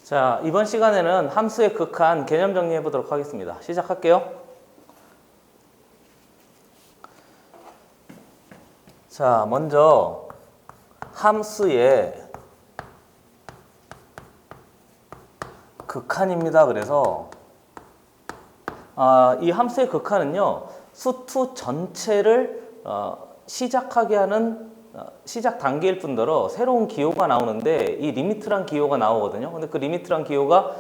자, 이번 시간에는 함수의 극한 개념 정리해 보도록 하겠습니다. 시작할게요. 자, 먼저 함수의 극한입니다. 그래서 이 함수의 극한은요, 수2 전체를 시작하게 하는 시작 단계일 뿐더러 새로운 기호가 나오는데 이 리미트란 기호가 나오거든요. 근데 그 리미트란 기호가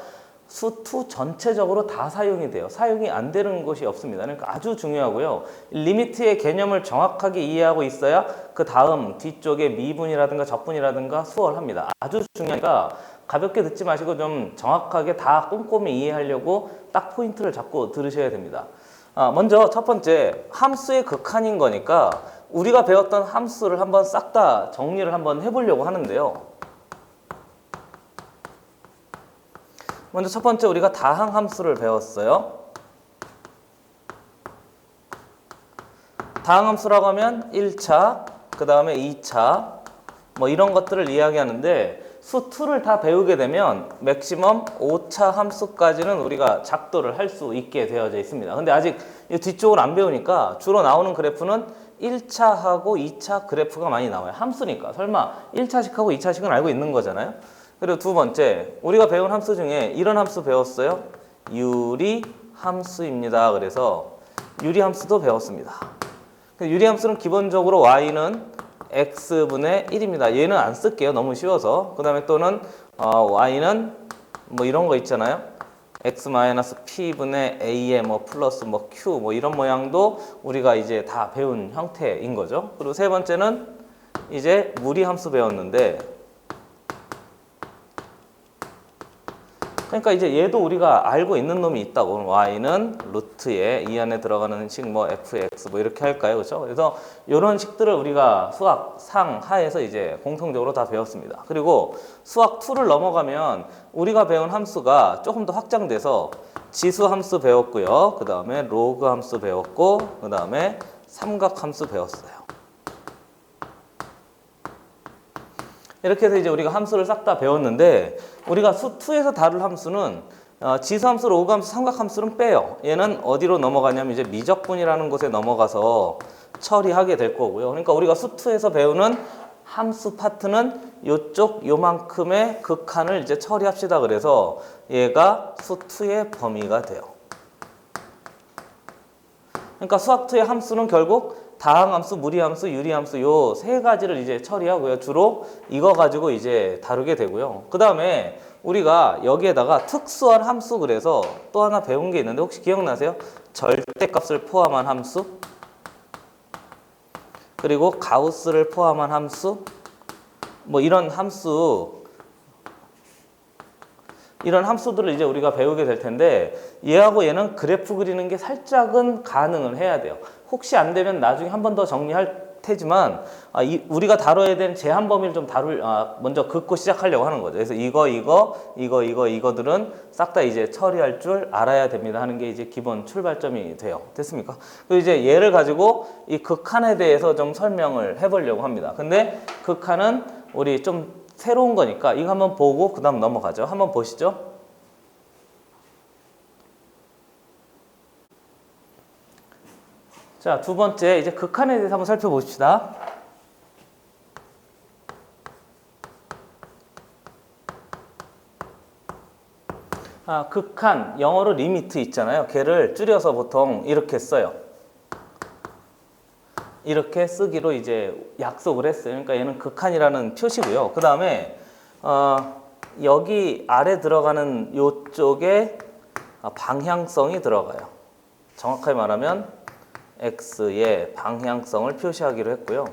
수2 전체적으로 다 사용이 돼요. 사용이 안 되는 것이 없습니다. 그러니까 아주 중요하고요. 리미트의 개념을 정확하게 이해하고 있어야 그 다음 뒤쪽에 미분이라든가 적분이라든가 수월합니다. 아주 중요하니까 가볍게 듣지 마시고 좀 정확하게 다 꼼꼼히 이해하려고 딱 포인트를 잡고 들으셔야 됩니다. 먼저 첫 번째, 함수의 극한인 거니까 우리가 배웠던 함수를 한번 싹 다 정리를 한번 해보려고 하는데요. 먼저 첫 번째, 우리가 다항 함수를 배웠어요. 다항 함수라고 하면 1차, 그 다음에 2차 뭐 이런 것들을 이야기하는데 수2를 다 배우게 되면 맥시멈 5차 함수까지는 우리가 작도를 할 수 있게 되어져 있습니다. 근데 아직 이 뒤쪽을 안 배우니까 주로 나오는 그래프는 1차하고 2차 그래프가 많이 나와요. 함수니까. 설마 1차식하고 2차식은 알고 있는 거잖아요. 그리고 두 번째, 우리가 배운 함수 중에 이런 함수 배웠어요. 유리 함수입니다. 그래서 유리 함수도 배웠습니다. 유리 함수는 기본적으로 y는 x분의 1입니다. 얘는 안 쓸게요. 너무 쉬워서. 그 다음에 또는 y는 뭐 이런 거 있잖아요. x-p분의 a에 뭐 플러스 뭐 q 뭐 이런 모양도 우리가 이제 다 배운 형태인 거죠. 그리고 세 번째는 이제 무리 함수 배웠는데, 그러니까 이제 얘도 우리가 알고 있는 놈이 있다고. y는 루트에 이 안에 들어가는 식 뭐 fx 뭐 이렇게 할까요, 그렇죠? 그래서 이런 식들을 우리가 수학 상하에서 이제 공통적으로 다 배웠습니다. 그리고 수학 2를 넘어가면 우리가 배운 함수가 조금 더 확장돼서 지수 함수 배웠고요. 그 다음에 로그 함수 배웠고, 그 다음에 삼각 함수 배웠어요. 이렇게 해서 이제 우리가 함수를 싹 다 배웠는데, 우리가 수2에서 다룰 함수는 지수함수, 로그함수, 삼각함수는 빼요. 얘는 어디로 넘어가냐면 이제 미적분이라는 곳에 넘어가서 처리하게 될 거고요. 그러니까 우리가 수2에서 배우는 함수 파트는 요쪽 요만큼의 극한을 이제 처리합시다. 그래서 얘가 수2의 범위가 돼요. 그러니까 수학2의 함수는 결국 다항함수, 무리함수, 유리함수 요 세 가지를 이제 처리하고요. 주로 이거 가지고 이제 다루게 되고요. 그 다음에 우리가 여기에다가 특수한 함수, 그래서 또 하나 배운 게 있는데 혹시 기억나세요? 절대값을 포함한 함수, 그리고 가우스를 포함한 함수, 뭐 이런 함수들을 이제 우리가 배우게 될 텐데, 얘하고 얘는 그래프 그리는 게 살짝은 가능은 해야 돼요. 혹시 안 되면 나중에 한 번 더 정리할 테지만 우리가 다뤄야 되는 제한 범위를 좀 먼저 긋고 시작하려고 하는 거죠. 그래서 이거들은 싹 다 이제 처리할 줄 알아야 됩니다 하는 게 이제 기본 출발점이 돼요. 됐습니까? 그리고 이제 얘를 가지고 이 극한에 대해서 좀 설명을 해보려고 합니다. 근데 극한은 우리 좀 새로운 거니까 이거 한번 보고 그 다음 넘어가죠. 한번 보시죠. 자, 두 번째, 이제 극한에 대해서 한번 살펴봅시다. 극한, 영어로 리미트 있잖아요. 걔를 줄여서 보통 이렇게 써요. 이렇게 쓰기로 이제 약속을 했어요. 그러니까 얘는 극한이라는 표시고요. 그 다음에 여기 아래 들어가는 요쪽에 방향성이 들어가요. 정확하게 말하면 x의 방향성을 표시하기로 했고요.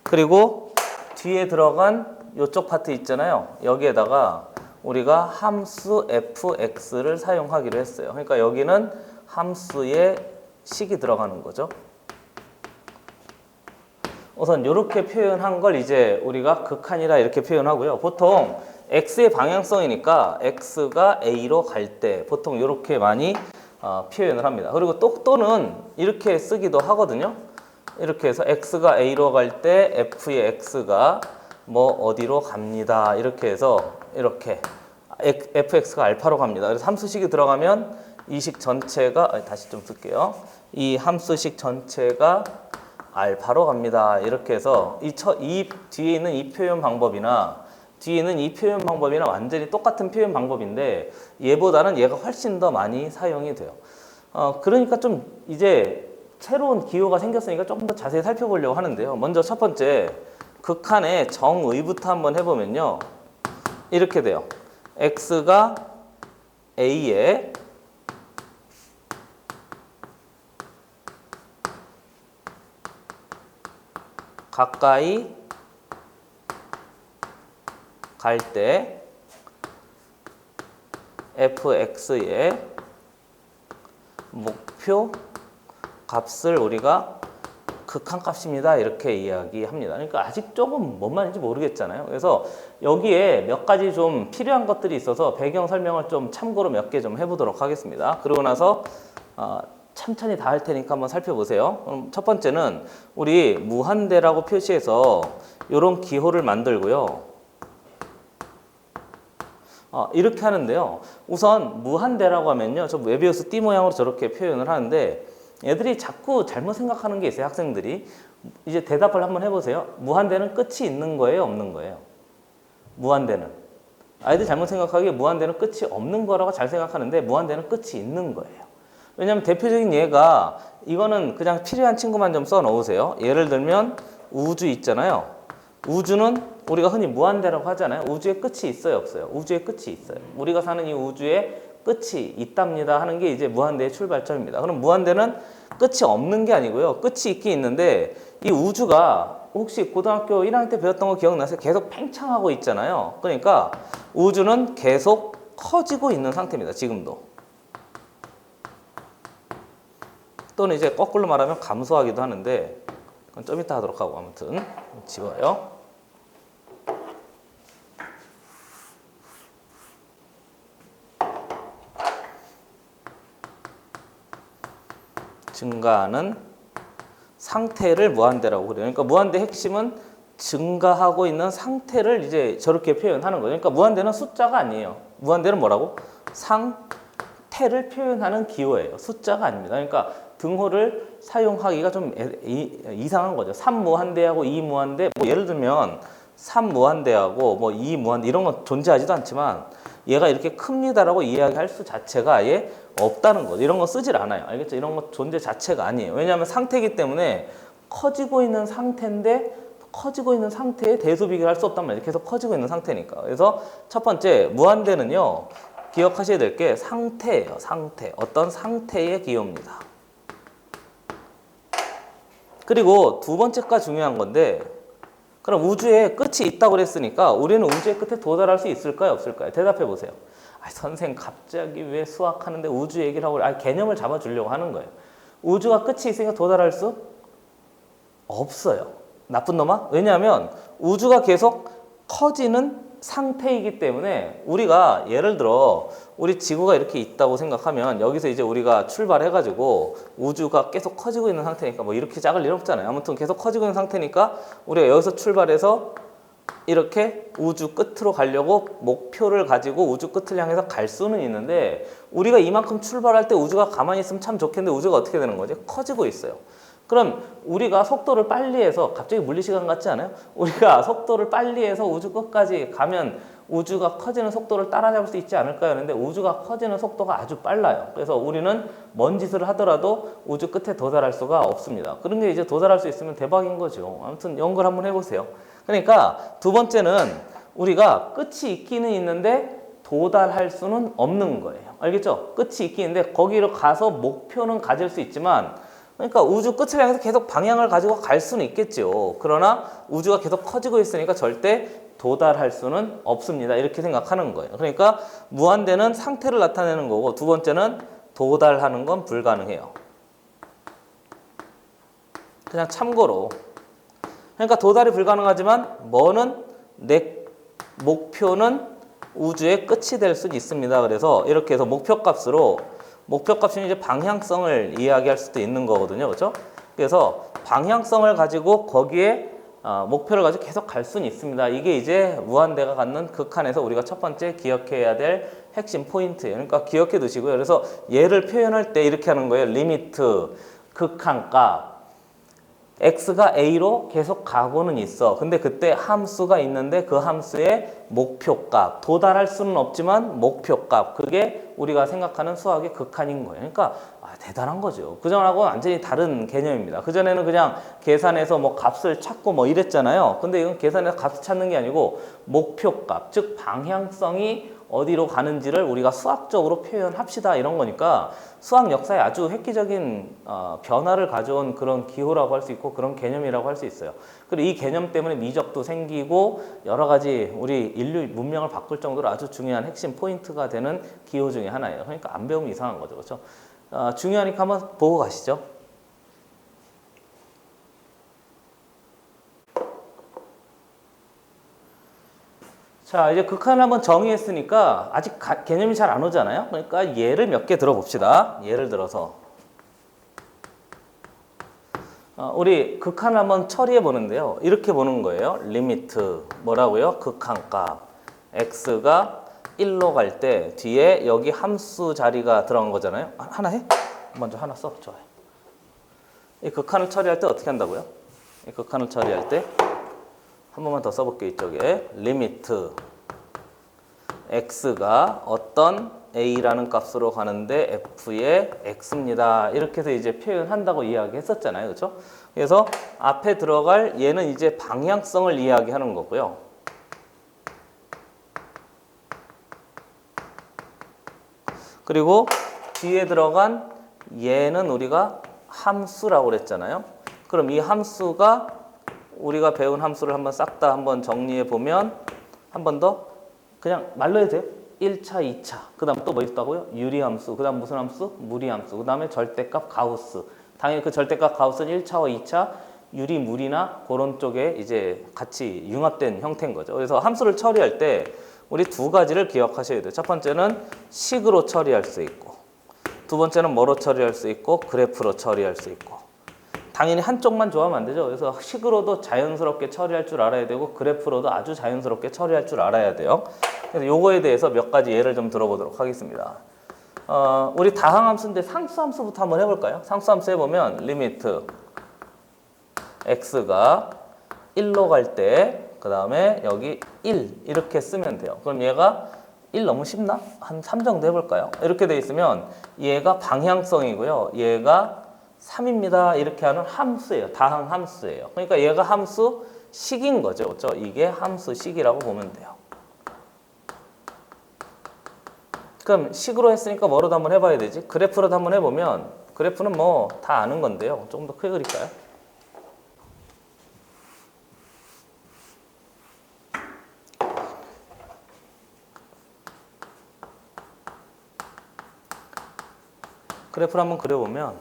그리고 뒤에 들어간 요쪽 파트 있잖아요. 여기에다가 우리가 함수 fx를 사용하기로 했어요. 그러니까 여기는 함수의 식이 들어가는 거죠. 우선 이렇게 표현한 걸 이제 우리가 극한이라 이렇게 표현하고요. 보통 x의 방향성이니까 x가 a로 갈 때 보통 이렇게 많이 표현을 합니다. 그리고 또는 이렇게 쓰기도 하거든요. 이렇게 해서 x가 a로 갈 때 f의 x가 뭐 어디로 갑니다. 이렇게 해서 이렇게 fx가 알파로 갑니다. 그래서 함수식이 들어가면 이 식 전체가 다시 좀 쓸게요. 이 함수식 전체가 알파로 갑니다. 이렇게 해서 이 뒤에 있는 이 표현 방법이나 뒤에 있는 이 표현 방법이나 완전히 똑같은 표현 방법인데 얘보다는 얘가 훨씬 더 많이 사용이 돼요. 그러니까 좀 이제 새로운 기호가 생겼으니까 조금 더 자세히 살펴보려고 하는데요. 먼저 첫 번째 극한의 정의부터 한번 해보면요. 이렇게 돼요. x가 a에 가까이 갈 때 fx의 목표 값을 우리가 극한값입니다. 이렇게 이야기합니다. 그러니까 아직 조금 뭔 말인지 모르겠잖아요. 그래서 여기에 몇 가지 좀 필요한 것들이 있어서 배경 설명을 좀 참고로 몇 개 좀 해보도록 하겠습니다. 그러고 나서 천천히 다 할 테니까 한번 살펴보세요. 그럼 첫 번째는 우리 무한대라고 표시해서 이런 기호를 만들고요. 이렇게 하는데요. 우선 무한대라고 하면요. 저 메비우스 띠 모양으로 저렇게 표현을 하는데 애들이 자꾸 잘못 생각하는 게 있어요. 학생들이. 이제 대답을 한번 해보세요. 무한대는 끝이 있는 거예요? 없는 거예요? 무한대는. 아이들 잘못 생각하기에 무한대는 끝이 없는 거라고 잘 생각하는데 무한대는 끝이 있는 거예요. 왜냐하면 대표적인 예가 이거는 그냥 필요한 친구만 좀 써 넣으세요. 예를 들면 우주 있잖아요. 우주는 우리가 흔히 무한대라고 하잖아요. 우주에 끝이 있어요, 없어요? 우주에 끝이 있어요. 우리가 사는 이 우주에 끝이 있답니다 하는 게 이제 무한대의 출발점입니다. 그럼 무한대는 끝이 없는 게 아니고요. 끝이 있긴 있는데 이 우주가 혹시 고등학교 1학년 때 배웠던 거 기억나세요? 계속 팽창하고 있잖아요. 그러니까 우주는 계속 커지고 있는 상태입니다. 지금도. 또는 이제 거꾸로 말하면 감소하기도 하는데 그건 좀 이따 하도록 하고 아무튼 지워요. 증가하는 상태를 무한대라고 그래요. 그러니까 무한대 핵심은 증가하고 있는 상태를 이제 저렇게 표현하는 거예요. 그러니까 무한대는 숫자가 아니에요. 무한대는 뭐라고? 상태를 표현하는 기호예요. 숫자가 아닙니다. 그러니까 등호를 사용하기가 좀 이상한 거죠. 3무한대하고 2무한대, 뭐 예를 들면 3무한대하고 뭐 2무한대 이런 건 존재하지도 않지만 얘가 이렇게 큽니다라고 이야기할 수 자체가 아예 없다는 거죠. 이런 거 쓰질 않아요. 알겠죠? 이런 거 존재 자체가 아니에요. 왜냐하면 상태이기 때문에 커지고 있는 상태인데 커지고 있는 상태에 대수 비교를 할 수 없단 말이에요. 계속 커지고 있는 상태니까. 그래서 첫 번째 무한대는요. 기억하셔야 될 게 상태예요. 상태. 어떤 상태의 기호입니다. 그리고 두 번째가 중요한 건데 그럼 우주에 끝이 있다고 그랬으니까 우리는 우주의 끝에 도달할 수 있을까요? 없을까요? 대답해 보세요. 선생님 갑자기 왜 수학하는데 우주 얘기를 하고 개념을 잡아주려고 하는 거예요. 우주가 끝이 있으니까 도달할 수 없어요. 나쁜 놈아? 왜냐하면 우주가 계속 커지는 상태이기 때문에 우리가 예를 들어 우리 지구가 이렇게 있다고 생각하면 여기서 이제 우리가 출발해가지고 우주가 계속 커지고 있는 상태니까 뭐 이렇게 작을 일 없잖아요. 아무튼 계속 커지고 있는 상태니까 우리가 여기서 출발해서 이렇게 우주 끝으로 가려고 목표를 가지고 우주 끝을 향해서 갈 수는 있는데 우리가 이만큼 출발할 때 우주가 가만히 있으면 참 좋겠는데 우주가 어떻게 되는 거지? 커지고 있어요. 그럼 우리가 속도를 빨리 해서 갑자기 물리시간 같지 않아요? 우리가 속도를 빨리 해서 우주 끝까지 가면 우주가 커지는 속도를 따라잡을 수 있지 않을까요? 하는데 우주가 커지는 속도가 아주 빨라요. 그래서 우리는 뭔 짓을 하더라도 우주 끝에 도달할 수가 없습니다. 그런 게 이제 도달할 수 있으면 대박인 거죠. 아무튼 연구를 한번 해보세요. 그러니까 두 번째는 우리가 끝이 있기는 있는데 도달할 수는 없는 거예요. 알겠죠? 끝이 있긴 있는데 거기로 가서 목표는 가질 수 있지만 그러니까 우주 끝을 향해서 계속 방향을 가지고 갈 수는 있겠죠. 그러나 우주가 계속 커지고 있으니까 절대 도달할 수는 없습니다. 이렇게 생각하는 거예요. 그러니까 무한대는 상태를 나타내는 거고 두 번째는 도달하는 건 불가능해요. 그냥 참고로. 그러니까 도달이 불가능하지만 뭐는 내 목표는 우주의 끝이 될 수 있습니다. 그래서 이렇게 해서 목표값으로 목표값은 이제 방향성을 이야기할 수도 있는 거거든요. 그렇죠? 그래서 방향성을 가지고 거기에 목표를 가지고 계속 갈 수는 있습니다. 이게 이제 무한대가 갖는 극한에서 우리가 첫 번째 기억해야 될 핵심 포인트예요. 그러니까 기억해 두시고요. 그래서 얘를 표현할 때 이렇게 하는 거예요. 리미트, 극한값. x가 a로 계속 가고는 있어. 근데 그때 함수가 있는데 그 함수의 목표값, 도달할 수는 없지만 목표값, 그게 우리가 생각하는 수학의 극한인 거예요. 그러니까 대단한 거죠. 그전하고는 완전히 다른 개념입니다. 그전에는 그냥 계산해서 뭐 값을 찾고 뭐 이랬잖아요. 근데 이건 계산해서 값을 찾는 게 아니고 목표값, 즉 방향성이 어디로 가는지를 우리가 수학적으로 표현합시다, 이런 거니까 수학 역사에 아주 획기적인 변화를 가져온 그런 기호라고 할 수 있고 그런 개념이라고 할 수 있어요. 그리고 이 개념 때문에 미적도 생기고 여러 가지 우리 인류 문명을 바꿀 정도로 아주 중요한 핵심 포인트가 되는 기호 중에 하나예요. 그러니까 안 배우면 이상한 거죠. 그렇죠? 중요하니까 한번 보고 가시죠. 자, 이제 극한을 한번 정의했으니까 아직 개념이 잘 안 오잖아요. 그러니까 예를 몇 개 들어봅시다. 예를 들어서 우리 극한을 한번 처리해 보는데요. 이렇게 보는 거예요. 리미트 뭐라고요? 극한값 x가 1로 갈 때 뒤에 여기 함수 자리가 들어간 거잖아요. 하나 해? 먼저 하나 써. 좋아요. 이 극한을 처리할 때 어떻게 한다고요? 이 극한을 처리할 때 한 번만 더 써볼게요. 이쪽에 리미트 x가 어떤 a라는 값으로 가는데 f의 x입니다. 이렇게 해서 이제 표현한다고 이야기했었잖아요. 그렇죠? 그래서 앞에 들어갈 얘는 이제 방향성을 이야기하는 거고요. 그리고 뒤에 들어간 얘는 우리가 함수라고 그랬잖아요. 그럼 이 함수가 우리가 배운 함수를 한번 싹 다 한번 정리해 보면 한 번 더 그냥 말로 해도 돼요. 1차, 2차. 그 다음 또 뭐 있다고요? 유리함수. 그 다음 무슨 함수? 무리함수. 그 다음에 절대값 가우스. 당연히 그 절대값 가우스는 1차와 2차 유리, 무리나 그런 쪽에 이제 같이 융합된 형태인 거죠. 그래서 함수를 처리할 때 우리 두 가지를 기억하셔야 돼요. 첫 번째는 식으로 처리할 수 있고 두 번째는 뭐로 처리할 수 있고 그래프로 처리할 수 있고 당연히 한쪽만 좋아하면 안 되죠. 그래서 식으로도 자연스럽게 처리할 줄 알아야 되고 그래프로도 아주 자연스럽게 처리할 줄 알아야 돼요. 그래서 요거에 대해서 몇 가지 예를 좀 들어보도록 하겠습니다. 우리 다항함수인데 상수함수부터 한번 해볼까요? 상수함수 해보면 리미트 x가 1로 갈 때 그 다음에 여기 1 이렇게 쓰면 돼요. 그럼 얘가 1 너무 쉽나? 한 3 정도 해볼까요? 이렇게 돼 있으면 얘가 방향성이고요. 얘가 3입니다. 이렇게 하는 함수예요. 다항 함수예요. 그러니까 얘가 함수 식인 거죠. 그렇죠? 이게 함수 식이라고 보면 돼요. 그럼 식으로 했으니까 뭐로도 한번 해봐야 되지? 그래프로도 한번 해보면 그래프는 뭐 다 아는 건데요. 조금 더 크게 그릴까요? 그래프를 한번 그려보면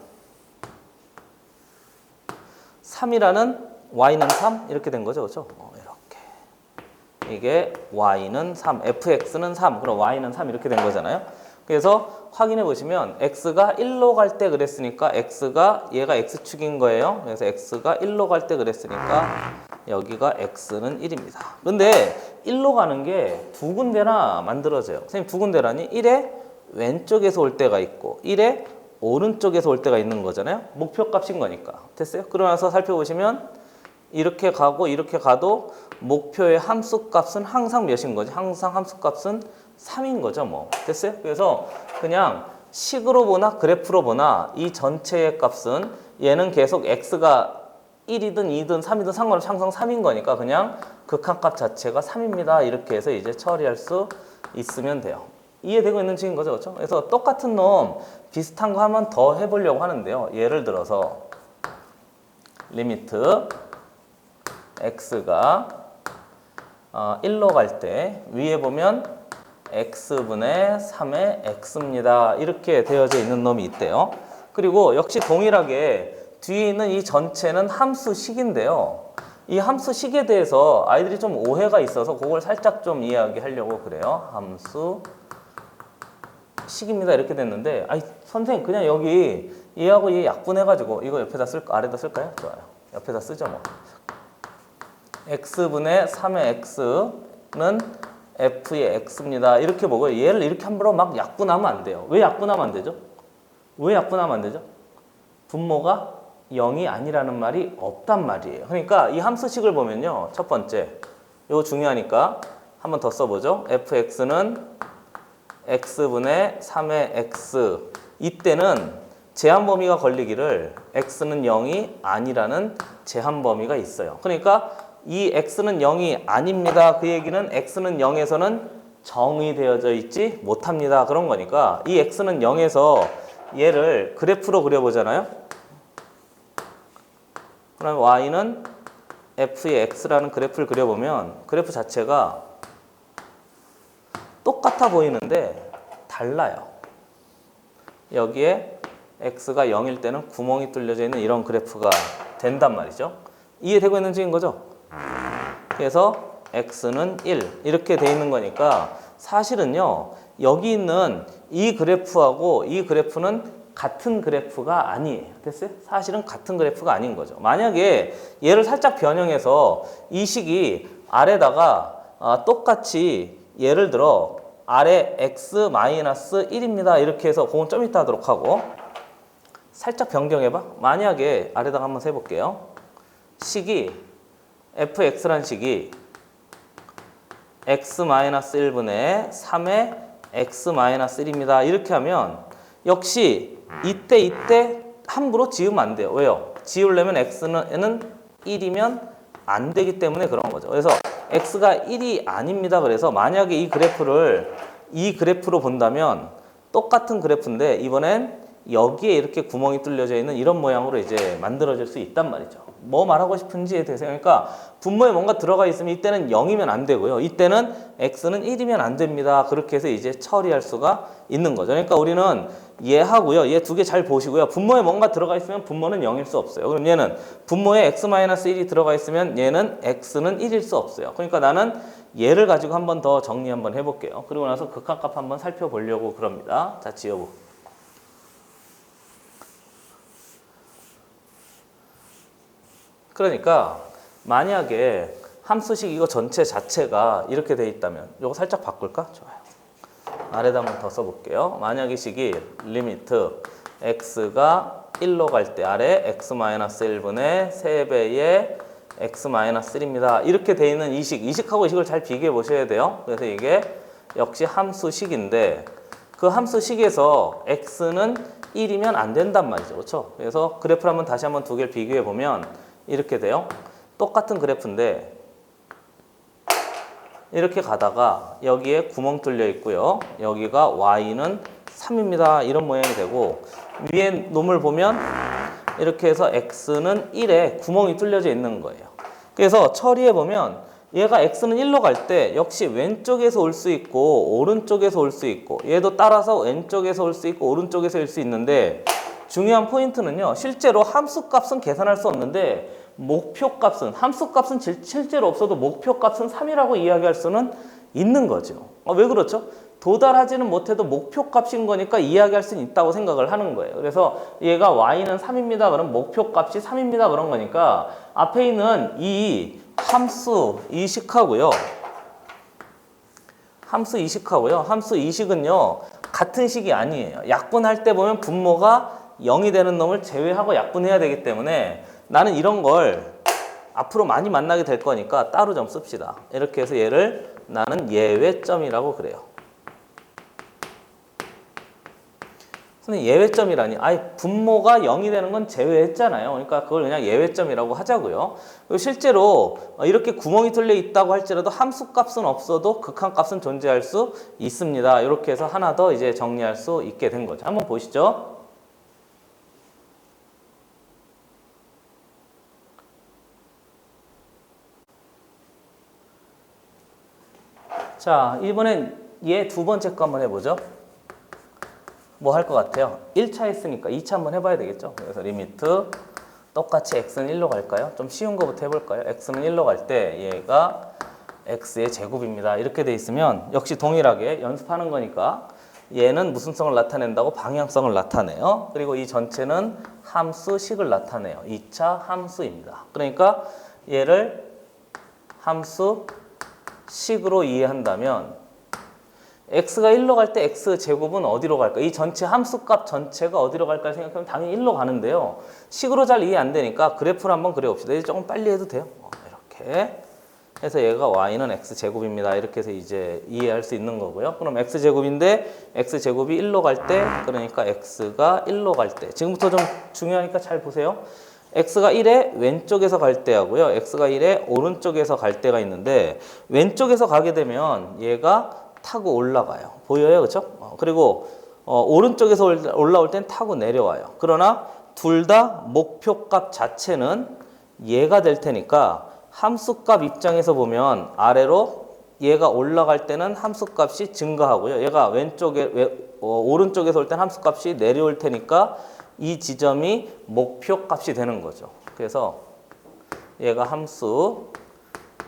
3이라는 y는 3 이렇게 된 거죠. 그렇죠? 이렇게. 이게 y는 3, fx는 3, 그럼 y는 3 이렇게 된 거잖아요. 그래서 확인해 보시면 x가 1로 갈 때 그랬으니까 얘가 x축인 거예요. 그래서 x가 1로 갈 때 그랬으니까 여기가 x는 1입니다. 근데 1로 가는 게 두 군데나 만들어져요. 선생님 두 군데라니 1에 왼쪽에서 올 때가 있고 1에 오른쪽에서 올 때가 있는 거잖아요. 목표값인 거니까. 됐어요? 그러고 나서 살펴보시면 이렇게 가고 이렇게 가도 목표의 함수값은 항상 몇인 거지? 항상 함수값은 3인 거죠. 뭐. 됐어요? 그래서 그냥 식으로 보나 그래프로 보나 이 전체의 값은 얘는 계속 x가 1이든 2든 3이든 상관없이 항상 3인 거니까 그냥 극한값 자체가 3입니다. 이렇게 해서 이제 처리할 수 있으면 돼요. 이해되고 있는 층인 거죠. 그렇죠? 그래서 똑같은 놈 비슷한 거 한번 더 해보려고 하는데요. 예를 들어서 리미트 x가 1로 갈 때 위에 보면 x분의 3의 x입니다. 이렇게 되어져 있는 놈이 있대요. 그리고 역시 동일하게 뒤에 있는 이 전체는 함수식인데요. 이 함수식에 대해서 아이들이 좀 오해가 있어서 그걸 살짝 좀 이야기하려고 그래요. 함수 식입니다. 이렇게 됐는데, 아니 선생님 그냥 여기 얘하고 얘 약분해가지고 이거 옆에다 아래다 쓸까요? 좋아요. 옆에다 쓰죠 뭐. x분의 3의 x는 f의 x입니다. 이렇게 보고요. 얘를 이렇게 함부로 막 약분하면 안 돼요. 왜 약분하면 안 되죠? 왜 약분하면 안 되죠? 분모가 0이 아니라는 말이 없단 말이에요. 그러니까 이 함수식을 보면요. 첫 번째, 이거 중요하니까 한번 더 써보죠. fx는 x분의 3의 x. 이때는 제한 범위가 걸리기를 x는 0이 아니라는 제한 범위가 있어요. 그러니까 이 x는 0이 아닙니다. 그 얘기는 x는 0에서는 정의되어져 있지 못합니다. 그런 거니까 이 x는 0에서 얘를 그래프로 그려보잖아요. 그럼 y는 f의 x라는 그래프를 그려보면 그래프 자체가 똑같아 보이는데 달라요. 여기에 x가 0일 때는 구멍이 뚫려져 있는 이런 그래프가 된단 말이죠. 이해되고 있는지인 거죠? 그래서 x는 1 이렇게 돼 있는 거니까 사실은요. 여기 있는 이 그래프하고 이 그래프는 같은 그래프가 아니에요. 됐어요? 사실은 같은 그래프가 아닌 거죠. 만약에 얘를 살짝 변형해서 이 식이 아래다가 똑같이 예를 들어 아래 x-1입니다. 이렇게 해서 그건 좀 이따 하도록 하고 살짝 변경해봐. 만약에 아래다가 한번 세볼게요. 식이 fx란 식이 x-1분의 3의 x-1입니다. 이렇게 하면 역시 이때 함부로 지우면 안 돼요. 왜요? 지우려면 x는 1이면 안 되기 때문에 그런 거죠. 그래서 x가 1이 아닙니다. 그래서 만약에 이 그래프로 본다면 똑같은 그래프인데 이번엔 여기에 이렇게 구멍이 뚫려져 있는 이런 모양으로 이제 만들어질 수 있단 말이죠. 뭐 말하고 싶은지에 대해서 그러니까 분모에 뭔가 들어가 있으면 이때는 0이면 안 되고요. 이때는 x는 1이면 안 됩니다. 그렇게 해서 이제 처리할 수가 있는 거죠. 그러니까 우리는 얘하고요. 얘 두 개 잘 보시고요. 분모에 뭔가 들어가 있으면 분모는 0일 수 없어요. 그럼 얘는 분모에 x-1이 들어가 있으면 얘는 x는 1일 수 없어요. 그러니까 나는 얘를 가지고 한번 더 정리 한번 해볼게요. 그리고 나서 극한값 한번 살펴보려고 그럽니다. 자, 지어보. 그러니까 만약에 함수식 이거 전체 자체가 이렇게 돼 있다면 이거 살짝 바꿀까? 좋아요. 아래다 한번 더 써볼게요. 만약 이 식이 리미트 x가 1로 갈 때 아래 x-1분의 3배의 x-1입니다. 이렇게 돼 있는 이 식하고 이 식을 잘 비교해 보셔야 돼요. 그래서 이게 역시 함수식인데 그 함수식에서 x는 1이면 안 된단 말이죠. 그렇죠? 그래서 그래프를 한번 다시 한번 두 개를 비교해 보면 이렇게 돼요. 똑같은 그래프인데 이렇게 가다가 여기에 구멍 뚫려 있고요. 여기가 y는 3입니다. 이런 모양이 되고 위에 놈을 보면 이렇게 해서 x는 1에 구멍이 뚫려져 있는 거예요. 그래서 처리해 보면 얘가 x는 1로 갈 때 역시 왼쪽에서 올 수 있고 오른쪽에서 올 수 있고 얘도 따라서 왼쪽에서 올 수 있고 오른쪽에서 올 수 있는데 중요한 포인트는요. 실제로 함수값은 계산할 수 없는데 목표값은 함수값은 실제로 없어도 목표값은 3이라고 이야기할 수는 있는 거죠. 왜 그렇죠? 도달하지는 못해도 목표값인 거니까 이야기할 수는 있다고 생각을 하는 거예요. 그래서 얘가 y는 3입니다. 그럼 목표값이 3입니다. 그런 거니까 앞에 있는 이 함수 이식하고요. 함수 이식은요. 같은 식이 아니에요. 약분할 때 보면 분모가 0이 되는 놈을 제외하고 약분해야 되기 때문에 나는 이런 걸 앞으로 많이 만나게 될 거니까 따로 좀 씁시다. 이렇게 해서 얘를 나는 예외점이라고 그래요. 선생님 예외점이라니? 분모가 0이 되는 건 제외했잖아요. 그러니까 그걸 그냥 예외점이라고 하자고요. 그리고 실제로 이렇게 구멍이 뚫려 있다고 할지라도 함수값은 없어도 극한값은 존재할 수 있습니다. 이렇게 해서 하나 더 이제 정리할 수 있게 된 거죠. 한번 보시죠. 자, 이번엔 얘 두 번째 거 한번 해보죠. 뭐 할 것 같아요? 1차 했으니까 2차 한번 해봐야 되겠죠? 그래서 리미트 똑같이 x는 1로 갈까요? 좀 쉬운 거부터 해볼까요? x는 1로 갈 때 얘가 x의 제곱입니다. 이렇게 돼 있으면 역시 동일하게 연습하는 거니까 얘는 무슨 성을 나타낸다고? 방향성을 나타내요. 그리고 이 전체는 함수식을 나타내요. 2차 함수입니다. 그러니까 얘를 함수 식으로 이해한다면 x가 1로 갈 때 x제곱은 어디로 갈까? 이 전체 함수값 전체가 어디로 갈까 생각하면 당연히 1로 가는데요. 식으로 잘 이해 안 되니까 그래프를 한번 그려봅시다. 이제 조금 빨리 해도 돼요. 이렇게 해서 얘가 y는 x제곱입니다. 이렇게 해서 이제 이해할 수 있는 거고요. 그럼 x제곱인데 x제곱이 1로 갈 때, 그러니까 x가 1로 갈 때, 지금부터 좀 중요하니까 잘 보세요. x가 1에 왼쪽에서 갈 때하고요. x가 1에 오른쪽에서 갈 때가 있는데 왼쪽에서 가게 되면 얘가 타고 올라가요. 보여요? 그렇죠? 그리고 오른쪽에서 올라올 땐 타고 내려와요. 그러나 둘 다 목표값 자체는 얘가 될 테니까 함수값 입장에서 보면 아래로 얘가 올라갈 때는 함수값이 증가하고요. 얘가 오른쪽에서 올 땐 함수값이 내려올 테니까 이 지점이 목표값이 되는 거죠. 그래서 얘가 함수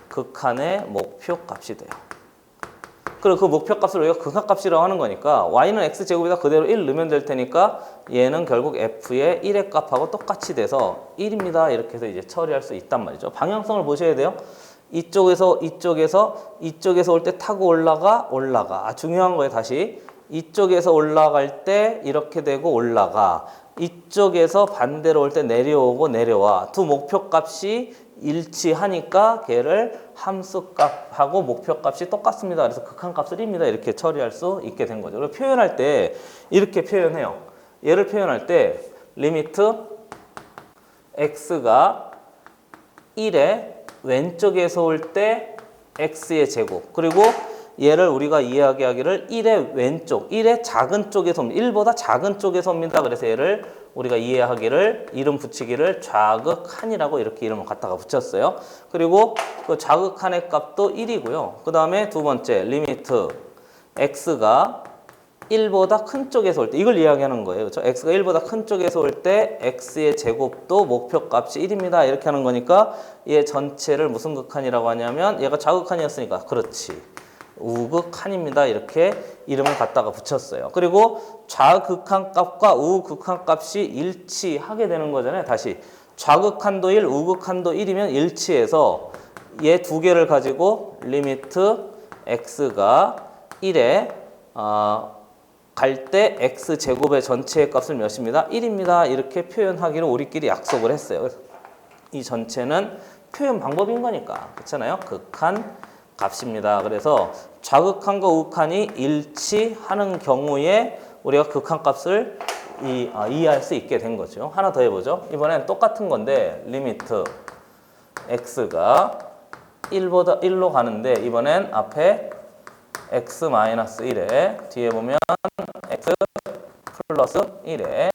극한의 목표값이 돼요. 그리고 그 목표값을 우리가 극한값이라고 하는 거니까 y는 x제곱에다 그대로 1 넣으면 될 테니까 얘는 결국 f의 1의 값하고 똑같이 돼서 1입니다. 이렇게 해서 이제 처리할 수 있단 말이죠. 방향성을 보셔야 돼요. 이쪽에서 올 때 타고 올라가. 중요한 거예요. 다시 이쪽에서 올라갈 때 이렇게 되고 올라가. 이쪽에서 반대로 올 때 내려오고 내려와. 두 목표값이 일치하니까 걔를 함수값하고 목표값이 똑같습니다. 그래서 극한값을 1입니다. 이렇게 처리할 수 있게 된 거죠. 그리고 표현할 때 이렇게 표현해요. 얘를 표현할 때 리미트 x가 1에 왼쪽에서 올 때 x의 제곱, 그리고 얘를 우리가 이해하게 하기를 1의 왼쪽, 1의 작은 쪽에서 옵니다. 1보다 작은 쪽에서 옵니다. 그래서 얘를 우리가 이해하기를 이름 붙이기를 좌극한이라고 이렇게 이름을 갖다가 붙였어요. 그리고 그 좌극한의 값도 1이고요. 그 다음에 두 번째 리미트 x가 1보다 큰 쪽에서 올 때, 이걸 이야기하는 거예요. 그렇죠? x가 1보다 큰 쪽에서 올 때 x의 제곱도 목표값이 1입니다. 이렇게 하는 거니까 얘 전체를 무슨 극한이라고 하냐면 얘가 좌극한이었으니까 그렇지. 우극한입니다. 이렇게 이름을 갖다가 붙였어요. 그리고 좌극한 값과 우극한 값이 일치하게 되는 거잖아요. 다시 좌극한도 1, 우극한도 1이면 일치해서 얘 두 개를 가지고 리미트 x가 1에 갈 때 x제곱의 전체의 값을 몇입니다? 1입니다. 이렇게 표현하기로 우리끼리 약속을 했어요. 그래서 이 전체는 표현 방법인 거니까 그렇잖아요. 극한 값입니다. 그래서 좌극한과 우극한이 일치하는 경우에 우리가 극한값을 이해할 수 있게 된 거죠. 하나 더 해보죠. 이번엔 똑같은 건데 리미트 x가 1로 가는데 이번엔 앞에 x-1에 뒤에 보면 x 플러스 1에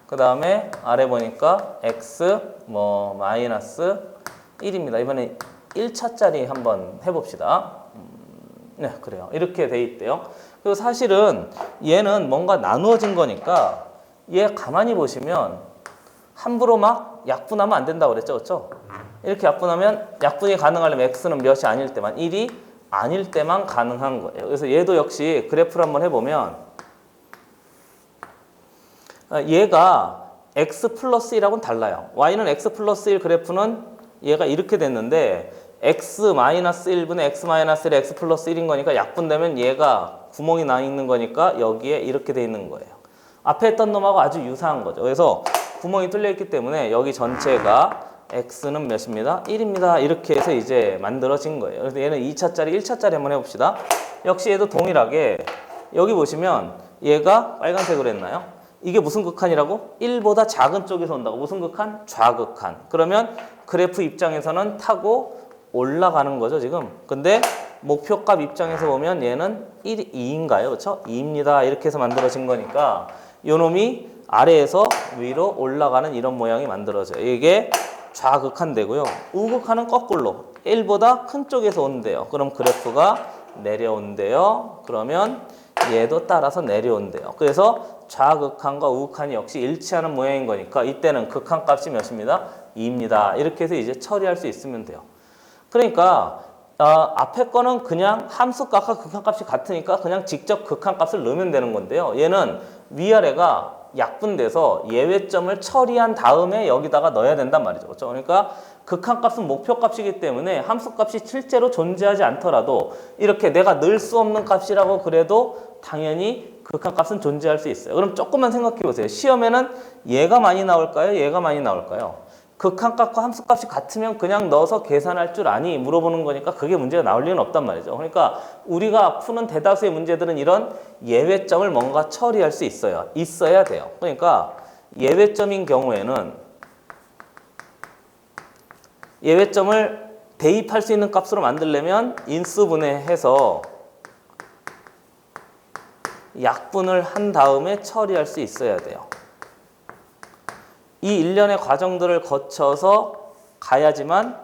그 다음에 아래 보니까 x 마이너스 1입니다. 이번에 1차짜리 한번 해봅시다. 네, 그래요. 이렇게 돼 있대요. 그리고 사실은 얘는 뭔가 나누어진 거니까 얘 가만히 보시면 함부로 막 약분하면 안 된다고 그랬죠. 그렇죠? 이렇게 약분하면 약분이 가능하려면 x는 몇이 아닐 때만 1이 아닐 때만 가능한 거예요. 그래서 얘도 역시 그래프를 한번 해보면 얘가 x 플러스 1하고는 달라요. y는 x 플러스 1 그래프는 얘가 이렇게 됐는데 x 마이너스 1분의 x 마이너스 1에 x 플러스 1인 거니까 약분되면 얘가 구멍이 나 있는 거니까 여기에 이렇게 돼 있는 거예요. 앞에 했던 놈하고 아주 유사한 거죠. 그래서 구멍이 뚫려 있기 때문에 여기 전체가 x는 몇입니다? 1입니다. 이렇게 해서 이제 만들어진 거예요. 그래서 얘는 2차짜리, 1차짜리 한번 해봅시다. 역시 얘도 동일하게 여기 보시면 얘가 빨간색으로 했나요? 이게 무슨 극한이라고? 1보다 작은 쪽에서 온다고. 무슨 극한? 좌극한. 그러면 그래프 입장에서는 타고 올라가는 거죠, 지금. 근데 목표값 입장에서 보면 얘는 2인가요? 그렇죠? 2입니다. 이렇게 해서 만들어진 거니까 요 놈이 아래에서 위로 올라가는 이런 모양이 만들어져요. 이게 좌극한되고요. 우극한은 거꾸로 1보다 큰 쪽에서 온대요. 그럼 그래프가 내려온대요. 그러면 얘도 따라서 내려온대요. 그래서 좌극한과 우극한이 역시 일치하는 모양인 거니까 이때는 극한값이 몇입니다? 2입니다. 이렇게 해서 이제 처리할 수 있으면 돼요. 그러니까 앞에 거는 그냥 함수값과 극한값이 같으니까 그냥 직접 극한값을 넣으면 되는 건데요. 얘는 위아래가 약분돼서 예외점을 처리한 다음에 여기다가 넣어야 된단 말이죠. 그렇죠? 그러니까 극한값은 목표값이기 때문에 함수값이 실제로 존재하지 않더라도 이렇게 내가 넣을 수 없는 값이라고 그래도 당연히 극한값은 존재할 수 있어요. 그럼 조금만 생각해 보세요. 시험에는 얘가 많이 나올까요? 얘가 많이 나올까요? 극한값과 함수값이 같으면 그냥 넣어서 계산할 줄 아니? 물어보는 거니까 그게 문제가 나올 리는 없단 말이죠. 그러니까 우리가 푸는 대다수의 문제들은 이런 예외점을 뭔가 처리할 수 있어요. 있어야 돼요. 그러니까 예외점인 경우에는 예외점을 대입할 수 있는 값으로 만들려면 인수분해해서 약분을 한 다음에 처리할 수 있어야 돼요. 이 일련의 과정들을 거쳐서 가야지만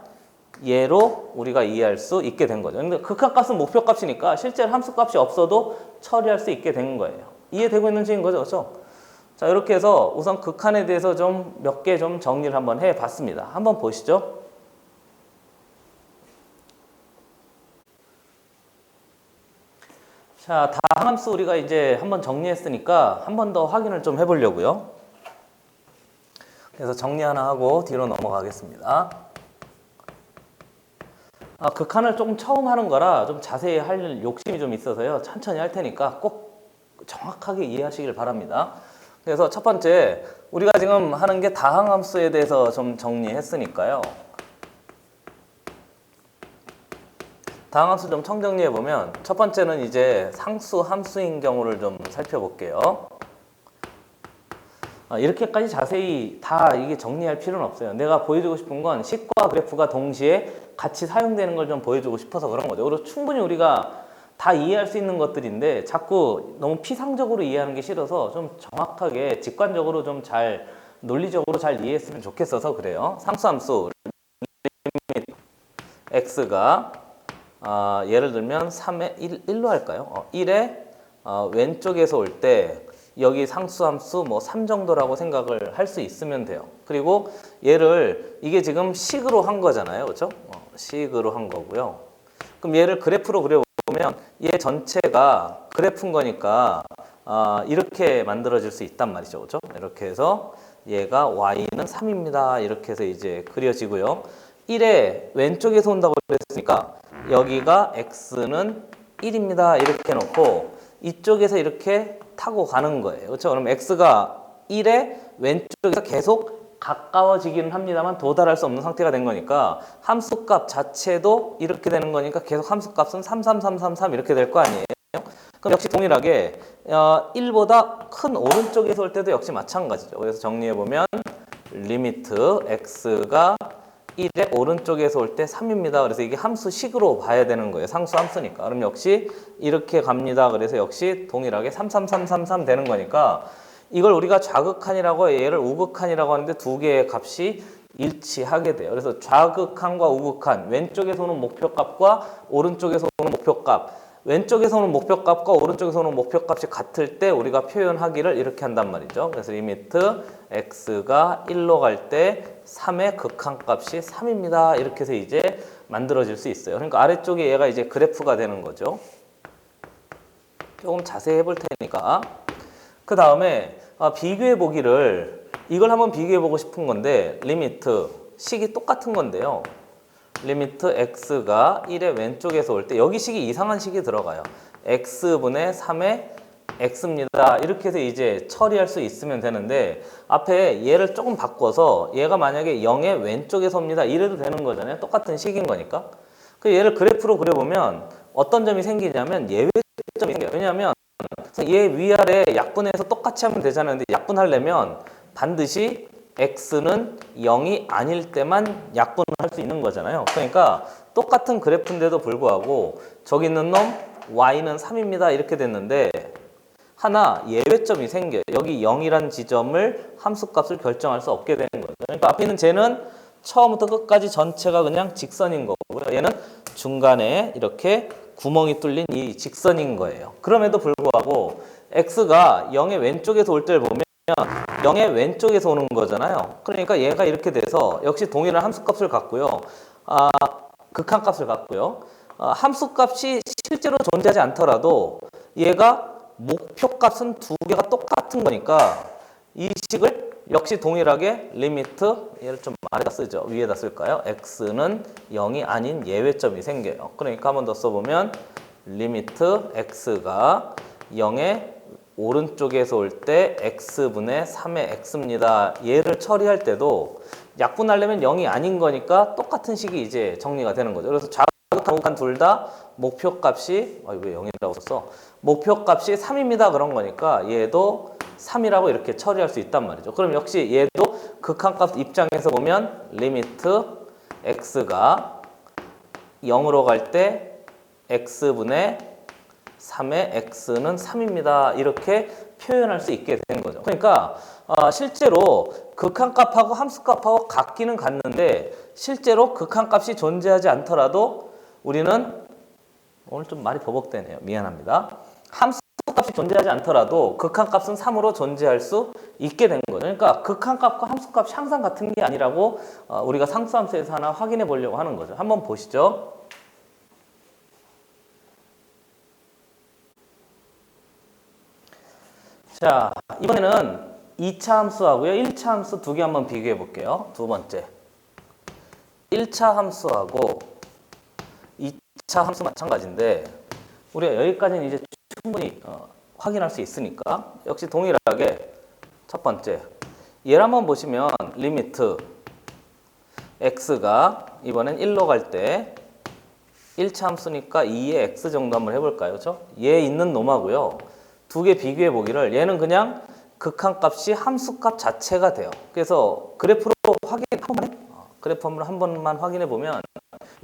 얘로 우리가 이해할 수 있게 된 거죠. 근데 극한값은 목표값이니까 실제로 함수값이 없어도 처리할 수 있게 된 거예요. 이해되고 있는지인 거죠, 그렇죠? 자, 이렇게 해서 우선 극한에 대해서 좀 몇 개 좀 정리를 한번 해봤습니다. 한번 보시죠. 자, 다항함수 우리가 이제 한번 정리했으니까 한 번 더 확인을 좀 해보려고요. 그래서 정리 하나 하고 뒤로 넘어가겠습니다. 극한을 조금 처음 하는 거라 좀 자세히 할 욕심이 좀 있어서요. 천천히 할 테니까 꼭 정확하게 이해하시길 바랍니다. 그래서 첫 번째, 우리가 지금 하는 게 다항함수에 대해서 좀 정리했으니까요. 다항함수 좀 청정리해보면 첫 번째는 이제 상수, 함수인 경우를 좀 살펴볼게요. 이렇게까지 자세히 다 이게 정리할 필요는 없어요. 내가 보여주고 싶은 건 식과 그래프가 동시에 같이 사용되는 걸 좀 보여주고 싶어서 그런 거죠. 그리고 충분히 우리가 다 이해할 수 있는 것들인데 자꾸 너무 피상적으로 이해하는 게 싫어서 좀 정확하게 직관적으로 좀 잘 논리적으로 잘 이해했으면 좋겠어서 그래요. 상수함수 x가 예를 들면 3에 1로 할까요? 1에 왼쪽에서 올 때 여기 상수함수 뭐 3 정도라고 생각을 할 수 있으면 돼요. 그리고 얘를 이게 지금 식으로 한 거잖아요. 그렇죠? 식으로 한 거고요. 그럼 얘를 그래프로 그려보면 얘 전체가 그래프인 거니까 이렇게 만들어질 수 있단 말이죠. 그렇죠? 이렇게 해서 얘가 y는 3입니다. 이렇게 해서 이제 그려지고요. 1에 왼쪽에서 온다고 그랬으니까 여기가 x는 1입니다. 이렇게 놓고 이쪽에서 이렇게 타고 가는 거예요. 그렇죠? 그럼 x가 1에 왼쪽에서 계속 가까워지기는 합니다만 도달할 수 없는 상태가 된 거니까 함수값 자체도 이렇게 되는 거니까 계속 함수값은 3, 3, 3, 3, 3 이렇게 될 거 아니에요. 그럼 역시 동일하게 1보다 큰 오른쪽에서 올 때도 역시 마찬가지죠. 그래서 정리해보면 리미트 x가 1의 오른쪽에서 올 때 3입니다. 그래서 이게 함수식으로 봐야 되는 거예요. 상수 함수니까. 그럼 역시 이렇게 갑니다. 그래서 역시 동일하게 3, 3, 3, 3, 3 되는 거니까 이걸 우리가 좌극한이라고 얘를 우극한이라고 하는데 두 개의 값이 일치하게 돼요. 그래서 좌극한과 우극한, 왼쪽에서 오는 목표값과 오른쪽에서 오는 목표값, 왼쪽에서 오는 목표값과 오른쪽에서 오는 목표값이 같을 때 우리가 표현하기를 이렇게 한단 말이죠. 그래서 리미트 x가 1로 갈 때 3의 극한값이 3입니다. 이렇게 해서 이제 만들어질 수 있어요. 그러니까 아래쪽에 얘가 이제 그래프가 되는 거죠. 조금 자세히 해볼 테니까. 그 다음에 비교해 보기를 이걸 한번 비교해 보고 싶은 건데 리미트 식이 똑같은 건데요. 리미트 x가 1의 왼쪽에서 올 때 여기 식이 이상한 식이 들어가요. x분의 3의 x입니다. 이렇게 해서 이제 처리할 수 있으면 되는데 앞에 얘를 조금 바꿔서 얘가 만약에 0의 왼쪽에서 옵니다. 이래도 되는 거잖아요. 똑같은 식인 거니까. 그 얘를 그래프로 그려보면 어떤 점이 생기냐면 예외점이 생겨요. 왜냐하면 얘 위아래 약분해서 똑같이 하면 되잖아요. 근데 약분하려면 반드시 x는 0이 아닐 때만 약분을 할 수 있는 거잖아요. 그러니까 똑같은 그래프인데도 불구하고 저기 있는 놈 y는 3입니다. 이렇게 됐는데 하나 예외점이 생겨요. 여기 0이란 지점을 함수값을 결정할 수 없게 되는 거죠. 그러니까 앞에 있는 쟤는 처음부터 끝까지 전체가 그냥 직선인 거고요. 얘는 중간에 이렇게 구멍이 뚫린 이 직선인 거예요. 그럼에도 불구하고 x가 0의 왼쪽에서 올 때를 보면 0의 왼쪽에서 오는 거잖아요. 그러니까 얘가 이렇게 돼서 역시 동일한 함수값을 갖고요. 극한값을 갖고요. 함수값이 실제로 존재하지 않더라도 얘가 목표값은 두 개가 똑같은 거니까 이 식을 역시 동일하게 리미트, 얘를 좀 아래다 쓰죠. 위에다 쓸까요? x는 0이 아닌 예외점이 생겨요. 그러니까 한 번 더 써보면 리미트 x가 0의 오른쪽에서 올 때 x분의 3의 x입니다. 얘를 처리할 때도 약분하려면 0이 아닌 거니까 똑같은 식이 이제 정리가 되는 거죠. 그래서 좌극한 우극한 둘 다 목표값이 왜 0이라고 썼어? 목표값이 3입니다. 그런 거니까 얘도 3이라고 이렇게 처리할 수 있단 말이죠. 그럼 역시 얘도 극한값 입장에서 보면 리미트 x가 0으로 갈 때 x분의 3의 x는 3입니다. 이렇게 표현할 수 있게 되는 거죠. 그러니까 실제로 극한값하고 함수값하고 같기는 같는데 실제로 극한값이 존재하지 않더라도 우리는 오늘 좀 말이 버벅대네요. 미안합니다. 함수값이 존재하지 않더라도 극한값은 3으로 존재할 수 있게 된 거죠. 그러니까 극한값과 함수값이 항상 같은 게 아니라고 우리가 상수함수에서 하나 확인해 보려고 하는 거죠. 한번 보시죠. 자, 이번에는 2차 함수하고요. 1차 함수 두 개 한번 비교해 볼게요. 두 번째. 1차 함수하고 2차 함수 마찬가지인데 우리가 여기까지는 이제 충분히 확인할 수 있으니까 역시 동일하게 첫 번째. 얘를 한번 보시면 리미트 x가 이번엔 1로 갈 때 1차 함수니까 2의 x 정도 한번 해볼까요? 그렇죠? 얘 있는 놈하고요. 두 개 비교해 보기를 얘는 그냥 극한값이 함수값 자체가 돼요. 그래서 그래프로 그래프 한 번만 확인해 보면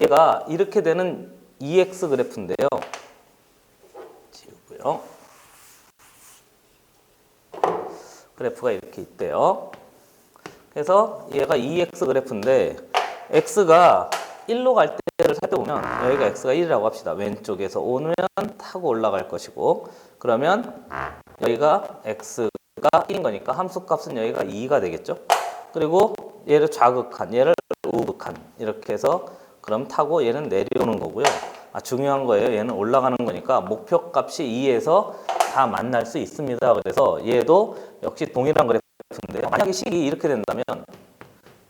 얘가 이렇게 되는 EX 그래프인데요. 지우고요. 그래프가 이렇게 있대요. 그래서 얘가 EX 그래프인데 x가 1로 갈 때를 살펴보면 여기가 x가 1이라고 합시다. 왼쪽에서 오면 타고 올라갈 것이고 그러면 여기가 x가 1인 거니까 함수값은 여기가 2가 되겠죠. 그리고 얘를 좌극한, 얘를 우극한 이렇게 해서 그럼 타고 얘는 내려오는 거고요. 중요한 거예요. 얘는 올라가는 거니까 목표값이 2에서 다 만날 수 있습니다. 그래서 얘도 역시 동일한 그래프인데 만약에 식이 이렇게 된다면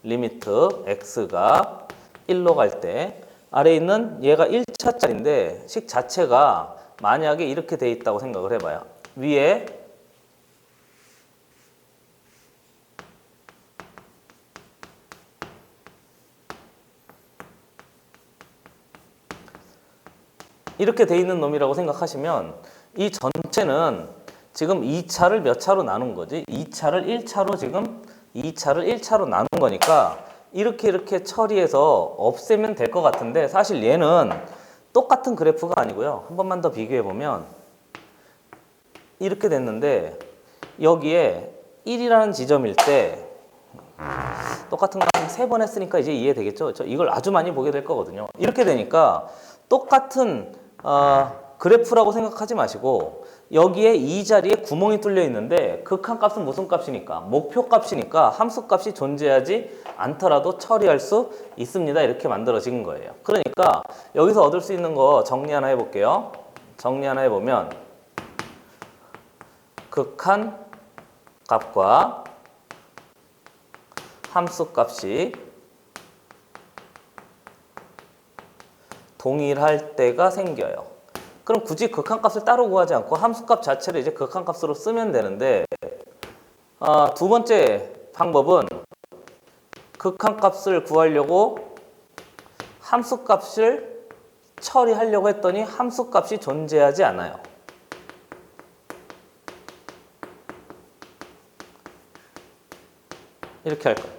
리미트 x가 1로 갈 때 아래에 있는 얘가 1차짜리인데 식 자체가 만약에 이렇게 돼 있다고 생각을 해봐요. 위에 이렇게 돼 있는 놈이라고 생각하시면 이 전체는 지금 2차를 몇 차로 나눈 거지? 2차를 1차로 지금 2차를 1차로 나눈 거니까 이렇게 처리해서 없애면 될 것 같은데 사실 얘는 똑같은 그래프가 아니고요. 한 번만 더 비교해 보면 이렇게 됐는데 여기에 1이라는 지점일 때 똑같은 거 한 3번 했으니까 이제 이해되겠죠? 이걸 아주 많이 보게 될 거거든요. 이렇게 되니까 똑같은 그래프라고 생각하지 마시고 여기에 이 자리에 구멍이 뚫려 있는데 극한값은 무슨 값이니까? 목표값이니까 함수값이 존재하지 않더라도 처리할 수 있습니다. 이렇게 만들어진 거예요. 그러니까 여기서 얻을 수 있는 거 정리 하나 해볼게요. 정리 하나 해보면 극한값과 함수값이 동일할 때가 생겨요. 그럼 굳이 극한값을 따로 구하지 않고 함수값 자체를 이제 극한값으로 쓰면 되는데 두 번째 방법은 극한값을 구하려고 함수값을 처리하려고 했더니 함수값이 존재하지 않아요. 이렇게 할 거예요.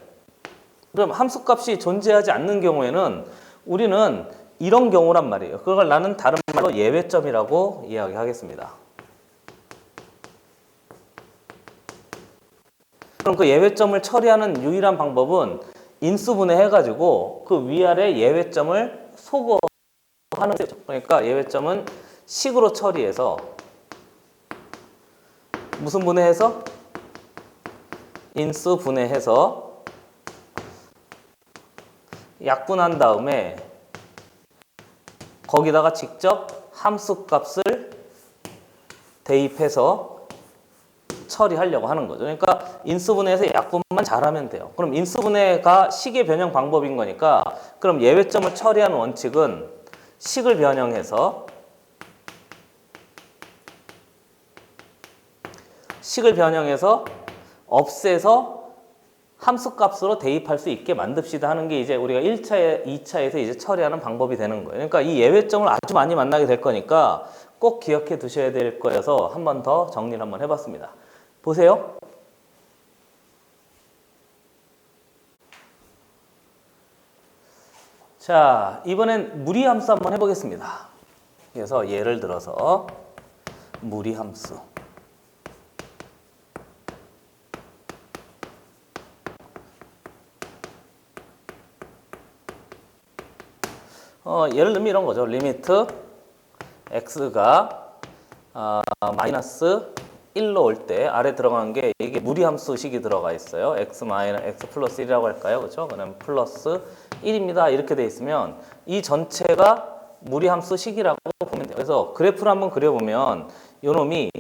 그럼 함수값이 존재하지 않는 경우에는 우리는 이런 경우란 말이에요. 그걸 나는 다른 말로 예외점이라고 이야기하겠습니다. 그럼 그 예외점을 처리하는 유일한 방법은 인수분해 해가지고 그 위아래 예외점을 소거하는 거죠. 그러니까 예외점은 식으로 처리해서 무슨 분해해서? 인수분해해서 약분한 다음에 거기다가 직접 함수값을 대입해서 처리하려고 하는 거죠. 그러니까 인수분해에서 약분만 잘하면 돼요. 그럼 인수분해가 식의 변형 방법인 거니까 그럼 예외점을 처리하는 원칙은 식을 변형해서 없애서 함수값으로 대입할 수 있게 만듭시다 하는 게 이제 우리가 1차에 2차에서 이제 처리하는 방법이 되는 거예요. 그러니까 이 예외점을 아주 많이 만나게 될 거니까 꼭 기억해 두셔야 될 거여서 한 번 더 정리를 한번 해봤습니다. 보세요. 자, 이번엔 무리함수 한번 해보겠습니다. 그래서 예를 들어서 무리함수. 예를 들면 이런 거죠. 리미트 x가 마이너스 1로 올 때 아래 들어간 게 이게 무리함수식이 들어가 있어요. x 플러스 1이라고 할까요? 그렇죠? 그다음 플러스 1입니다. 이렇게 돼 있으면 이 전체가 무리함수식이라고 보면 돼요. 그래서 그래프를 한번 그려보면 요놈이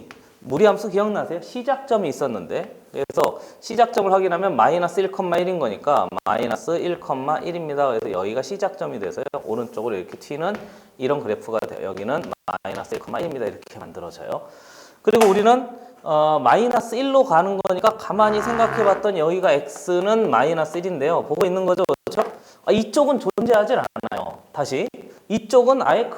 무리함수 기억나세요? 시작점이 있었는데 그래서 시작점을 확인하면 마이너스 1,1인 거니까 마이너스 1,1입니다. 그래서 여기가 시작점이 돼서요. 오른쪽으로 이렇게 튀는 이런 그래프가 돼요. 여기는 마이너스 1,1입니다. 이렇게 만들어져요. 그리고 우리는 마이너스 1로 가는 거니까 가만히 생각해 봤더니 여기가 x는 마이너스 1인데요. 보고 있는 거죠. 그렇죠? 이쪽은 존재하지 않아요. 다시 이쪽은 아예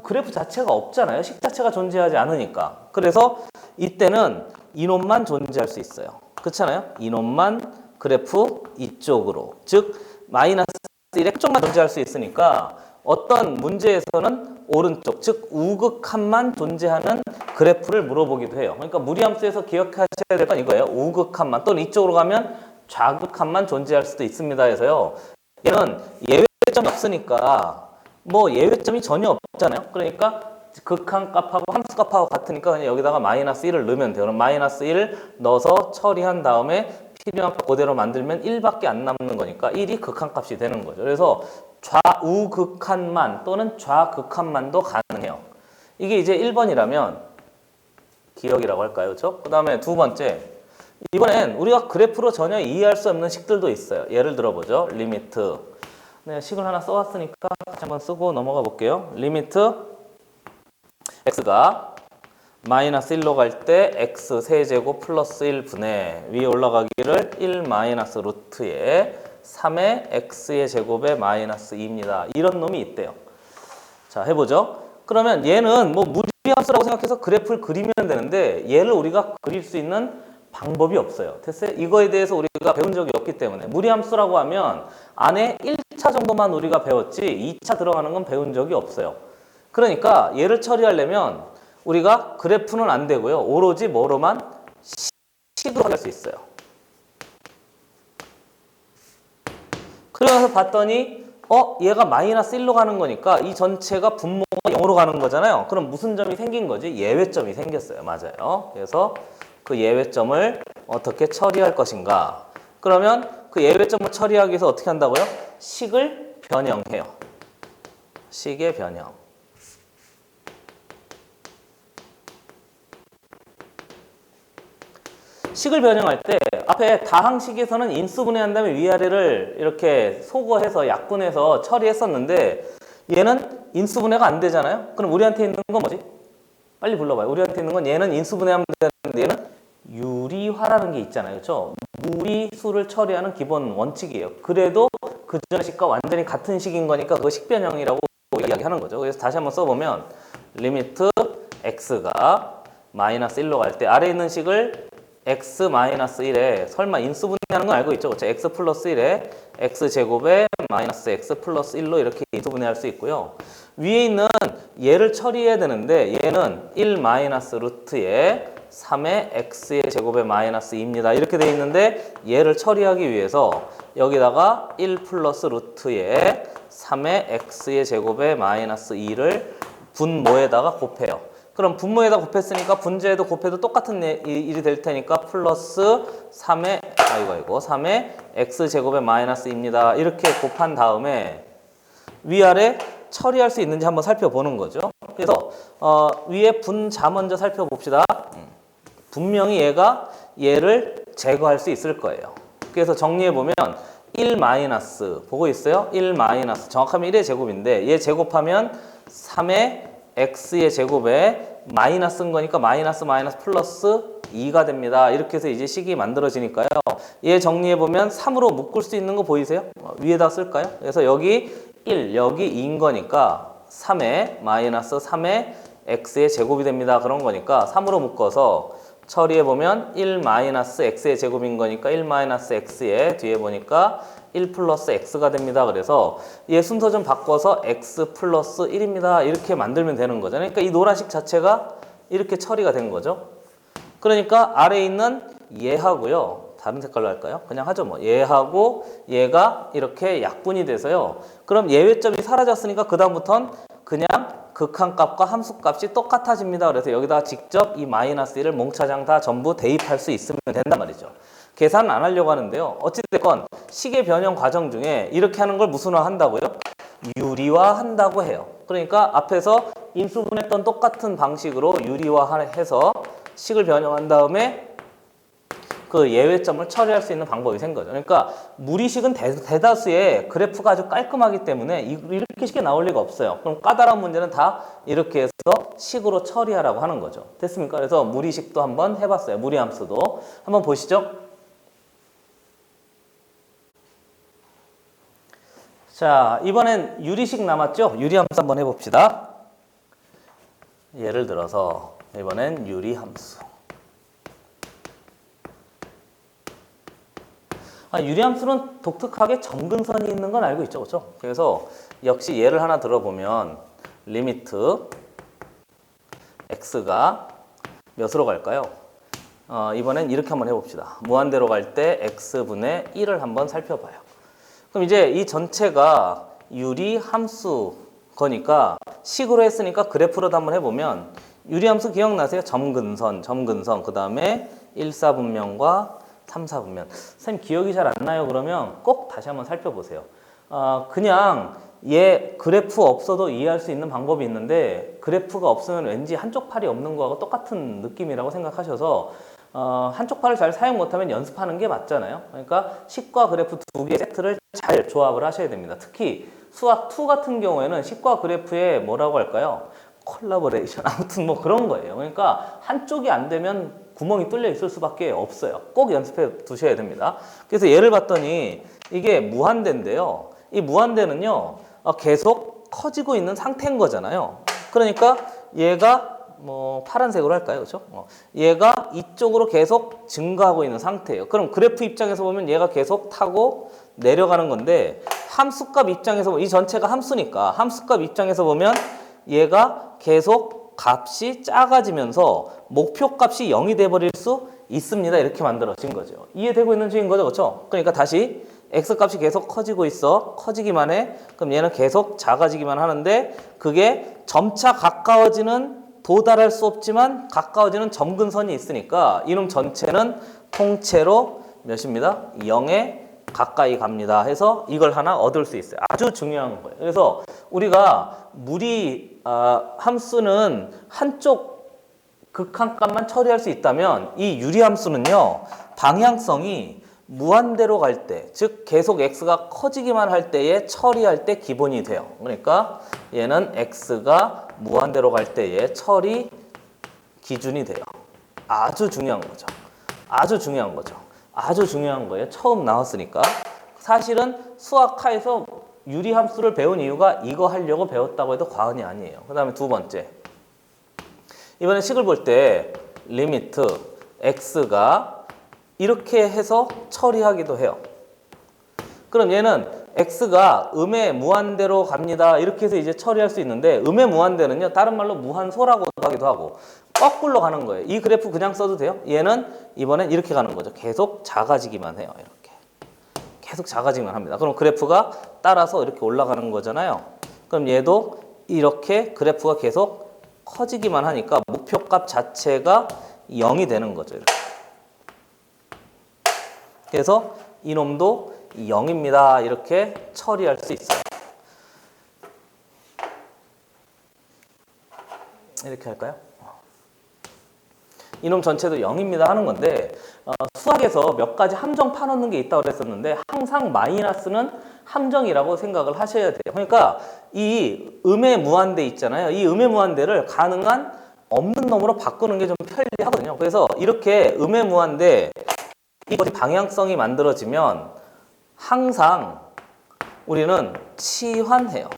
그래프 자체가 없잖아요. 식 자체가 존재하지 않으니까. 그래서 이때는 이놈만 존재할 수 있어요. 그렇잖아요. 이놈만 그래프 이쪽으로, 즉 마이너스 1의 쪽만 존재할 수 있으니까 어떤 문제에서는 오른쪽, 즉 우극한만 존재하는 그래프를 물어보기도 해요. 그러니까 무리함수에서 기억하셔야 될 건 이거예요. 우극한만, 또는 이쪽으로 가면 좌극한만 존재할 수도 있습니다 해서요. 얘는 예외점이 없으니까 뭐 예외점이 전혀 없잖아요. 그러니까 극한 값하고 함수 값하고 같으니까 그냥 여기다가 마이너스 1을 넣으면 돼요. 그럼 마이너스 1을 넣어서 처리한 다음에 필요한 값 그대로 만들면 1밖에 안 남는 거니까 1이 극한 값이 되는 거죠. 그래서 좌우극한만 또는 좌극한만도 가능해요. 이게 이제 1번이라면 기억이라고 할까요? 그렇죠? 그 다음에 두 번째, 이번엔 우리가 그래프로 전혀 이해할 수 없는 식들도 있어요. 예를 들어보죠. 리미트. 네, 식을 하나 써왔으니까 같이 한번 쓰고 넘어가 볼게요. 리미트 x가 마이너스 1로 갈 때 x 세제곱 플러스 1분의 위에 올라가기를 1 마이너스 루트에 3의 x의 제곱에 마이너스 2입니다. 이런 놈이 있대요. 자, 해보죠. 그러면 얘는 뭐 무리함수라고 생각해서 그래프를 그리면 되는데 얘를 우리가 그릴 수 있는 방법이 없어요. 됐어요? 이거에 대해서 우리가 배운 적이 없기 때문에 무리함수라고 하면 안에 1차 정도만 우리가 배웠지 2차 들어가는 건 배운 적이 없어요. 그러니까 얘를 처리하려면 우리가 그래프는 안 되고요. 오로지 뭐로만? 식으로 할 수 있어요. 그래서 봤더니 얘가 마이너스 1로 가는 거니까 이 전체가 분모가 0으로 가는 거잖아요. 그럼 무슨 점이 생긴 거지? 예외점이 생겼어요. 맞아요. 그래서 그 예외점을 어떻게 처리할 것인가? 그러면 그 예외점을 처리하기 위해서 어떻게 한다고요? 식을 변형해요. 식의 변형. 식을 변형할 때 앞에 다항식에서는 인수분해한 다음에 위아래를 이렇게 소거해서 약분해서 처리했었는데 얘는 인수분해가 안 되잖아요. 그럼 우리한테 있는 건 뭐지? 빨리 불러봐요. 우리한테 있는 건 얘는 인수분해하면 되는데 얘는 유리화라는 게 있잖아요. 그렇죠? 무리수를 처리하는 기본 원칙이에요. 그래도 그 전의 식과 완전히 같은 식인 거니까 그거 식변형이라고 이야기하는 거죠. 그래서 다시 한번 써보면 리미트 x가 마이너스 1로 갈 때 아래에 있는 식을 x 마이너스 1에 설마 인수분해하는 건 알고 있죠? 그렇죠? x 플러스 1에 x 제곱에 마이너스 x 플러스 1로 이렇게 인수분해할 수 있고요. 위에 있는 얘를 처리해야 되는데 얘는 1 마이너스 루트에 3의 x의 제곱에 마이너스 2입니다. 이렇게 돼 있는데 얘를 처리하기 위해서 여기다가 1 플러스 루트에 3의 x의 제곱에 마이너스 2를 분모에다가 곱해요. 그럼 분모에다 곱했으니까 분자에도 곱해도 똑같은 일이 될 테니까 플러스 3의 3의 x제곱에 마이너스 2입니다. 이렇게 곱한 다음에 위아래 처리할 수 있는지 한번 살펴보는 거죠. 그래서 위에 분자 먼저 살펴봅시다. 분명히 얘가 얘를 제거할 수 있을 거예요. 그래서 정리해보면 1 마이너스 보고 있어요? 1 마이너스 정확하면 1의 제곱인데 얘 제곱하면 3의 x의 제곱에 마이너스인 거니까 마이너스 마이너스 플러스 2가 됩니다. 이렇게 해서 이제 식이 만들어지니까요. 얘 정리해보면 3으로 묶을 수 있는 거 보이세요? 위에다 쓸까요? 그래서 여기 1, 여기 2인 거니까 3의 마이너스 3의 x의 제곱이 됩니다. 그런 거니까 3으로 묶어서 처리해보면 1 마이너스 x의 제곱인 거니까 1 마이너스 x의 뒤에 보니까 1 플러스 x가 됩니다. 그래서 얘 순서 좀 바꿔서 x 플러스 1입니다. 이렇게 만들면 되는 거죠. 그러니까 이 노란식 자체가 이렇게 처리가 된 거죠. 그러니까 아래에 있는 얘하고요. 다른 색깔로 할까요? 그냥 하죠 뭐. 얘하고 얘가 이렇게 약분이 돼서요. 그럼 예외점이 사라졌으니까 그 다음부터는 그냥 극한값과 함수값이 똑같아집니다. 그래서 여기다가 직접 이 마이너스 1을 몽차장 다 전부 대입할 수 있으면 된단 말이죠. 계산은 안 하려고 하는데요. 어찌됐건 식의 변형 과정 중에 이렇게 하는 걸 무슨화 한다고요? 유리화한다고 해요. 그러니까 앞에서 인수분했던 똑같은 방식으로 유리화해서 식을 변형한 다음에 그 예외점을 처리할 수 있는 방법이 생겨요. 그러니까 무리식은 대다수의 그래프가 아주 깔끔하기 때문에 이렇게 쉽게 나올 리가 없어요. 그럼 까다로운 문제는 다 이렇게 해서 식으로 처리하라고 하는 거죠. 됐습니까? 그래서 무리식도 한번 해봤어요. 무리함수도. 한번 보시죠. 자, 이번엔 유리식 남았죠? 유리함수 한번 해봅시다. 예를 들어서 이번엔 유리함수. 유리함수는 독특하게 점근선이 있는 건 알고 있죠, 그렇죠? 그래서 역시 예를 하나 들어보면 리미트 x가 몇으로 갈까요? 이번엔 이렇게 한번 해봅시다. 무한대로 갈 때 x분의 1을 한번 살펴봐요. 그럼 이제 이 전체가 유리함수 거니까 식으로 했으니까 그래프로도 한번 해보면 유리함수 기억나세요? 점근선, 그 다음에 1, 4분면과 3, 4분면. 선생님 기억이 잘 안 나요? 그러면 꼭 다시 한번 살펴보세요. 그냥 얘 그래프 없어도 이해할 수 있는 방법이 있는데 그래프가 없으면 왠지 한쪽 팔이 없는 거하고 똑같은 느낌이라고 생각하셔서 한쪽 팔을 잘 사용 못하면 연습하는 게 맞잖아요. 그러니까 식과 그래프 두 개의 세트를 잘 조합을 하셔야 됩니다. 특히 수학 2 같은 경우에는 식과 그래프에 뭐라고 할까요? 콜라보레이션, 아무튼 뭐 그런 거예요. 그러니까 한쪽이 안 되면 구멍이 뚫려 있을 수밖에 없어요. 꼭 연습해 두셔야 됩니다. 그래서 예를 봤더니 이게 무한대인데요. 이 무한대는요, 계속 커지고 있는 상태인 거잖아요. 그러니까 얘가 뭐 파란색으로 할까요? 그렇죠? 얘가 이쪽으로 계속 증가하고 있는 상태예요. 그럼 그래프 입장에서 보면 얘가 계속 타고 내려가는 건데 함수값 입장에서 보면 이 전체가 함수니까 함수값 입장에서 보면 얘가 계속 값이 작아지면서 목표값이 0이 돼버릴 수 있습니다. 이렇게 만들어진 거죠. 이해되고 있는 중인 거죠. 그렇죠? 그러니까 다시 x값이 계속 커지고 있어. 커지기만 해. 그럼 얘는 계속 작아지기만 하는데 그게 점차 가까워지는 도달할 수 없지만 가까워지는 점근선이 있으니까 이놈 전체는 통째로 몇입니다? 0에 가까이 갑니다 해서 이걸 하나 얻을 수 있어요. 아주 중요한 거예요. 그래서 우리가 무리 함수는 한쪽 극한값만 처리할 수 있다면 이 유리함수는요, 방향성이 무한대로 갈 때, 즉 계속 x가 커지기만 할 때에 처리할 때 기본이 돼요. 그러니까 얘는 x가 무한대로 갈 때의 처리 기준이 돼요. 아주 중요한 거죠. 아주 중요한 거죠. 아주 중요한 거예요. 처음 나왔으니까. 사실은 수학하에서 유리함수를 배운 이유가 이거 하려고 배웠다고 해도 과언이 아니에요. 그 다음에 두 번째. 이번에 식을 볼 때 리미트 x가 이렇게 해서 처리하기도 해요. 그럼 얘는 x가 음의 무한대로 갑니다. 이렇게 해서 이제 처리할 수 있는데 음의 무한대는요, 다른 말로 무한소라고 하기도 하고 거꾸로 가는 거예요. 이 그래프 그냥 써도 돼요. 얘는 이번엔 이렇게 가는 거죠. 계속 작아지기만 해요. 이렇게 계속 작아지기만 합니다. 그럼 그래프가 따라서 이렇게 올라가는 거잖아요. 그럼 얘도 이렇게 그래프가 계속 커지기만 하니까 목표값 자체가 0이 되는 거죠. 이렇게. 그래서 이놈도 0입니다. 이렇게 처리할 수 있어요. 이렇게 할까요? 이놈 전체도 0입니다 하는 건데 수학에서 몇 가지 함정 파놓는 게 있다고 그랬었는데 항상 마이너스는 함정이라고 생각을 하셔야 돼요. 그러니까 이 음의 무한대 있잖아요. 이 음의 무한대를 가능한 없는 놈으로 바꾸는 게 좀 편리하거든요. 그래서 이렇게 음의 무한대 이것이 방향성이 만들어지면 항상 우리는 치환해요.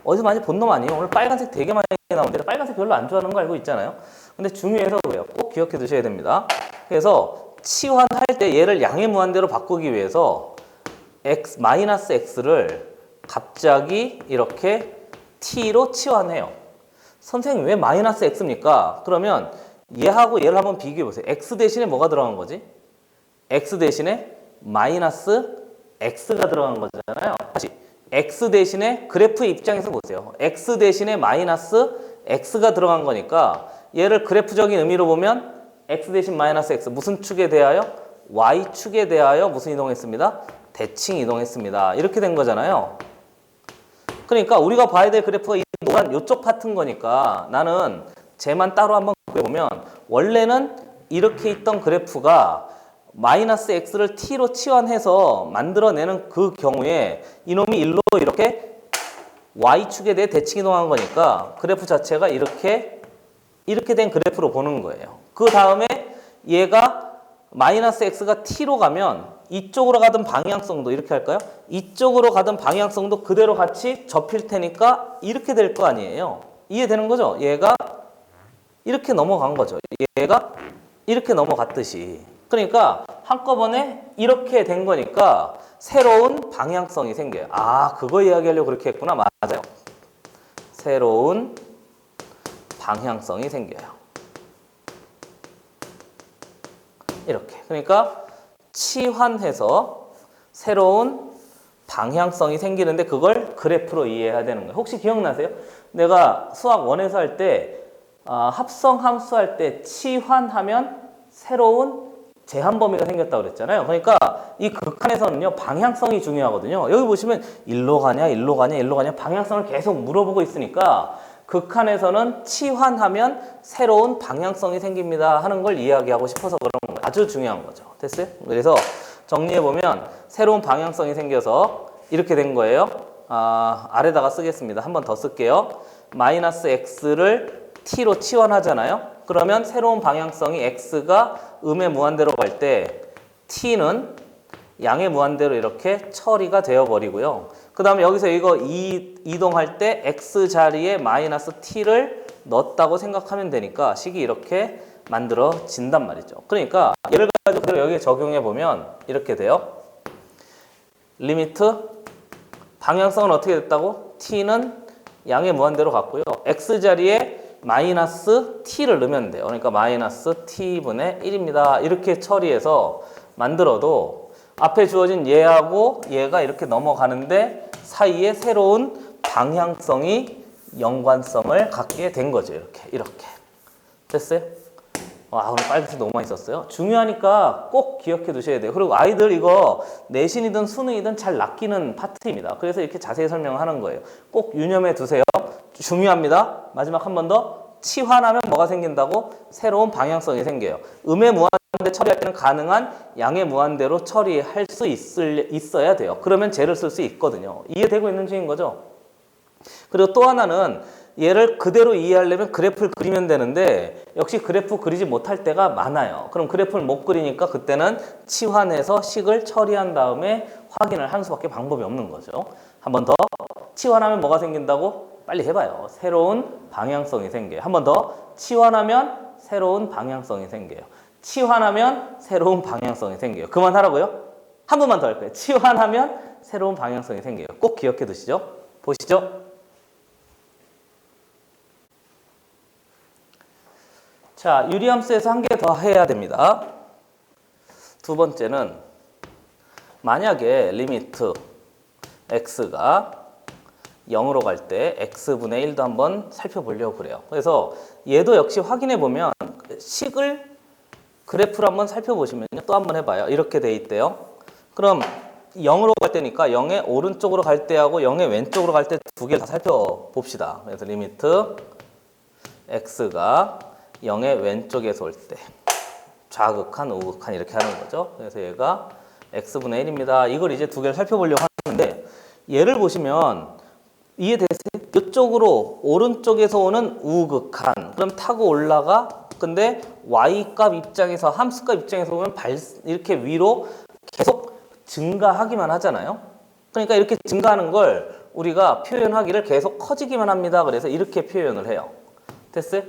어디서 많이 본 놈 아니에요? 오늘 빨간색 되게 많이 나오는데 빨간색 별로 안 좋아하는 거 알고 있잖아요. 근데 중요해서 그래요. 꼭 기억해 두셔야 됩니다. 그래서 치환할 때 얘를 양의 무한대로 바꾸기 위해서 x, 마이너스 x를 갑자기 이렇게 t로 치환해요. 선생님 왜 마이너스 x입니까? 그러면 얘하고 얘를 한번 비교해 보세요. x 대신에 뭐가 들어간 거지? x 대신에 마이너스 x가 들어간 거잖아요. 다시 x 대신에 그래프의 입장에서 보세요. x 대신에 마이너스 x가 들어간 거니까 얘를 그래프적인 의미로 보면 x 대신 마이너스 x 무슨 축에 대하여? y축에 대하여 무슨 이동했습니다? 대칭 이동했습니다. 이렇게 된 거잖아요. 그러니까 우리가 봐야 될 그래프가 이 노란 이쪽 파트인 거니까 나는 쟤만 따로 한번 그려보면 원래는 이렇게 있던 그래프가 마이너스 x를 t로 치환해서 만들어내는 그 경우에 이놈이 일로 이렇게 y축에 대해 대칭 이동한 거니까 그래프 자체가 이렇게 된 그래프로 보는 거예요. 그 다음에 얘가 마이너스 x가 t로 가면 이쪽으로 가던 방향성도 이렇게 할까요? 이쪽으로 가던 방향성도 그대로 같이 접힐 테니까 이렇게 될 거 아니에요. 이해되는 거죠? 얘가 이렇게 넘어간 거죠. 얘가 이렇게 넘어갔듯이. 그러니까 한꺼번에 이렇게 된 거니까 새로운 방향성이 생겨요. 아, 그거 이야기하려고 그렇게 했구나. 맞아요. 새로운 방향성이 생겨요. 이렇게. 그러니까 치환해서 새로운 방향성이 생기는데 그걸 그래프로 이해해야 되는 거예요. 혹시 기억나세요? 내가 수학 1에서 할 때 합성 함수 할 때 치환하면 새로운 제한 범위가 생겼다고 그랬잖아요. 그러니까 이 극한에서는요, 방향성이 중요하거든요. 여기 보시면 일로 가냐, 일로 가냐, 일로 가냐 방향성을 계속 물어보고 있으니까 극한에서는 치환하면 새로운 방향성이 생깁니다 하는 걸 이야기하고 싶어서 그런 거예요. 아주 중요한 거죠. 됐어요? 그래서 정리해보면 새로운 방향성이 생겨서 이렇게 된 거예요. 아래다가 쓰겠습니다. 한 번 더 쓸게요. 마이너스 x를 t로 치환하잖아요. 그러면 새로운 방향성이 x가 음의 무한대로 갈 때 t는 양의 무한대로 이렇게 처리가 되어버리고요. 그 다음에 여기서 이거 이동할 때 x 자리에 마이너스 t를 넣었다고 생각하면 되니까 식이 이렇게 만들어진단 말이죠. 그러니까 예를 가지고 그대로 여기에 적용해 보면 이렇게 돼요. 리미트 방향성은 어떻게 됐다고? t는 양의 무한대로 갔고요. x 자리에 마이너스 t를 넣으면 돼요. 그러니까 마이너스 t분의 1입니다. 이렇게 처리해서 만들어도 앞에 주어진 얘하고 얘가 이렇게 넘어가는데 사이에 새로운 방향성이 연관성을 갖게 된 거죠. 이렇게. 됐어요? 와, 오늘 빨간색 너무 많이 썼어요. 중요하니까 꼭 기억해 두셔야 돼요. 그리고 아이들 이거 내신이든 수능이든 잘 낚이는 파트입니다. 그래서 이렇게 자세히 설명을 하는 거예요. 꼭 유념해 두세요. 중요합니다. 마지막 한 번 더. 치환하면 뭐가 생긴다고? 새로운 방향성이 생겨요. 음의 무한대 처리할 때는 가능한 양의 무한대로 처리할 수 있어야 돼요. 그러면 쟤를 쓸 수 있거든요. 이해되고 있는 중인 거죠? 그리고 또 하나는 얘를 그대로 이해하려면 그래프를 그리면 되는데 역시 그래프 그리지 못할 때가 많아요. 그럼 그래프를 못 그리니까 그때는 치환해서 식을 처리한 다음에 확인을 하는 수밖에 방법이 없는 거죠. 한 번 더. 치환하면 뭐가 생긴다고? 빨리 해봐요. 새로운 방향성이 생겨요. 한 번 더. 치환하면 새로운 방향성이 생겨요. 치환하면 새로운 방향성이 생겨요. 그만하라고요? 한 번만 더 할 거예요. 치환하면 새로운 방향성이 생겨요. 꼭 기억해 두시죠. 보시죠. 자, 유리함수에서 한 개 더 해야 됩니다. 두 번째는 만약에 리미트 x가 0으로 갈 때 x분의 1도 한번 살펴보려고 그래요. 그래서 얘도 역시 확인해 보면 식을 그래프를 한번 살펴보시면요. 또 한번 해봐요. 이렇게 돼 있대요. 그럼 0으로 갈 때니까 0의 오른쪽으로 갈 때하고 0의 왼쪽으로 갈 때 두 개를 다 살펴봅시다. 그래서 리미트 x가 0의 왼쪽에서 올 때. 좌극한, 우극한 이렇게 하는 거죠. 그래서 얘가 x분의 1입니다. 이걸 이제 두 개를 살펴보려고 하는데 얘를 보시면 이해되세요? 이쪽으로 오른쪽에서 오는 우극한 그럼 타고 올라가. 근데 y값 입장에서 함수값 입장에서 보면 이렇게 위로 계속 증가하기만 하잖아요. 그러니까 이렇게 증가하는 걸 우리가 표현하기를 계속 커지기만 합니다. 그래서 이렇게 표현을 해요. 됐어요?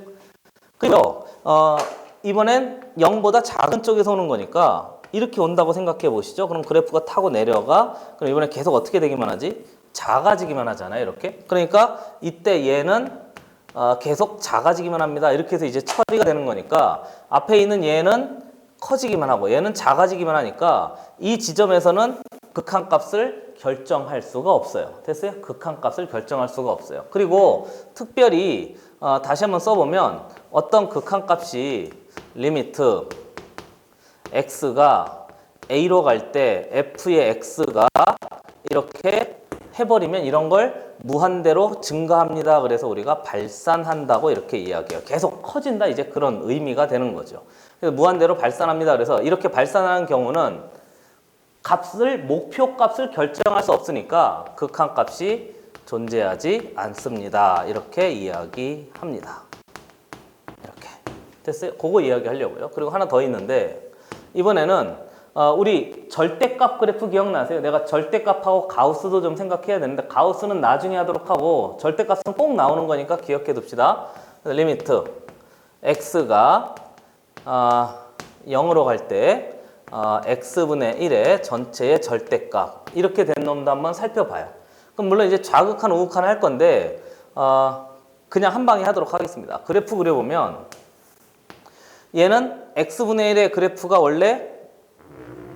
그리고 이번엔 0보다 작은 쪽에서 오는 거니까 이렇게 온다고 생각해 보시죠. 그럼 그래프가 타고 내려가. 그럼 이번에 계속 어떻게 되기만 하지? 작아지기만 하잖아요. 이렇게. 그러니까 이때 얘는 계속 작아지기만 합니다. 이렇게 해서 이제 처리가 되는 거니까 앞에 있는 얘는 커지기만 하고 얘는 작아지기만 하니까 이 지점에서는 극한값을 결정할 수가 없어요. 됐어요? 극한값을 결정할 수가 없어요. 그리고 특별히 다시 한번 써보면 어떤 극한값이 리미트 x가 a로 갈 때 f의 x가 이렇게 해버리면 이런 걸 무한대로 증가합니다. 그래서 우리가 발산한다고 이렇게 이야기해요. 계속 커진다 이제 그런 의미가 되는 거죠. 그래서 무한대로 발산합니다. 그래서 이렇게 발산하는 경우는 목표 값을 결정할 수 없으니까 극한값이 존재하지 않습니다. 이렇게 이야기합니다. 이렇게 됐어요? 그거 이야기하려고요. 그리고 하나 더 있는데 이번에는 우리 절대값 그래프 기억나세요? 내가 절대값하고 가우스도 좀 생각해야 되는데 가우스는 나중에 하도록 하고 절대값은 꼭 나오는 거니까 기억해 둡시다. 리미트 x가 0으로 갈 때 x분의 1의 전체의 절대값 이렇게 된 놈도 한번 살펴봐요. 그럼 물론 이제 좌극한 우극한 할 건데 그냥 한 방에 하도록 하겠습니다. 그래프 그려보면 얘는 x분의 1의 그래프가 원래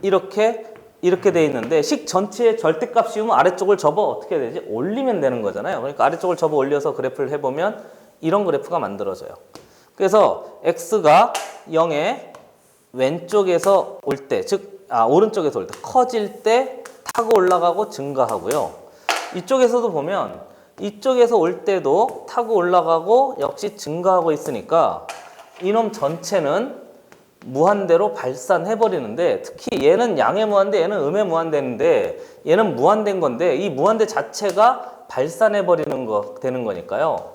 이렇게 돼 있는데 식 전체의 절대값 씌우면 아래쪽을 접어 어떻게 되지? 올리면 되는 거잖아요. 그러니까 아래쪽을 접어 올려서 그래프를 해보면 이런 그래프가 만들어져요. 그래서 x가 0의 왼쪽에서 올 때, 즉 오른쪽에서 올 때 커질 때 타고 올라가고 증가하고요. 이쪽에서도 보면 이쪽에서 올 때도 타고 올라가고 역시 증가하고 있으니까 이놈 전체는 무한대로 발산해버리는데 특히 얘는 양의 무한대, 얘는 음의 무한대인데 얘는 무한대인 건데 이 무한대 자체가 발산해버리는 거 되는 거니까요.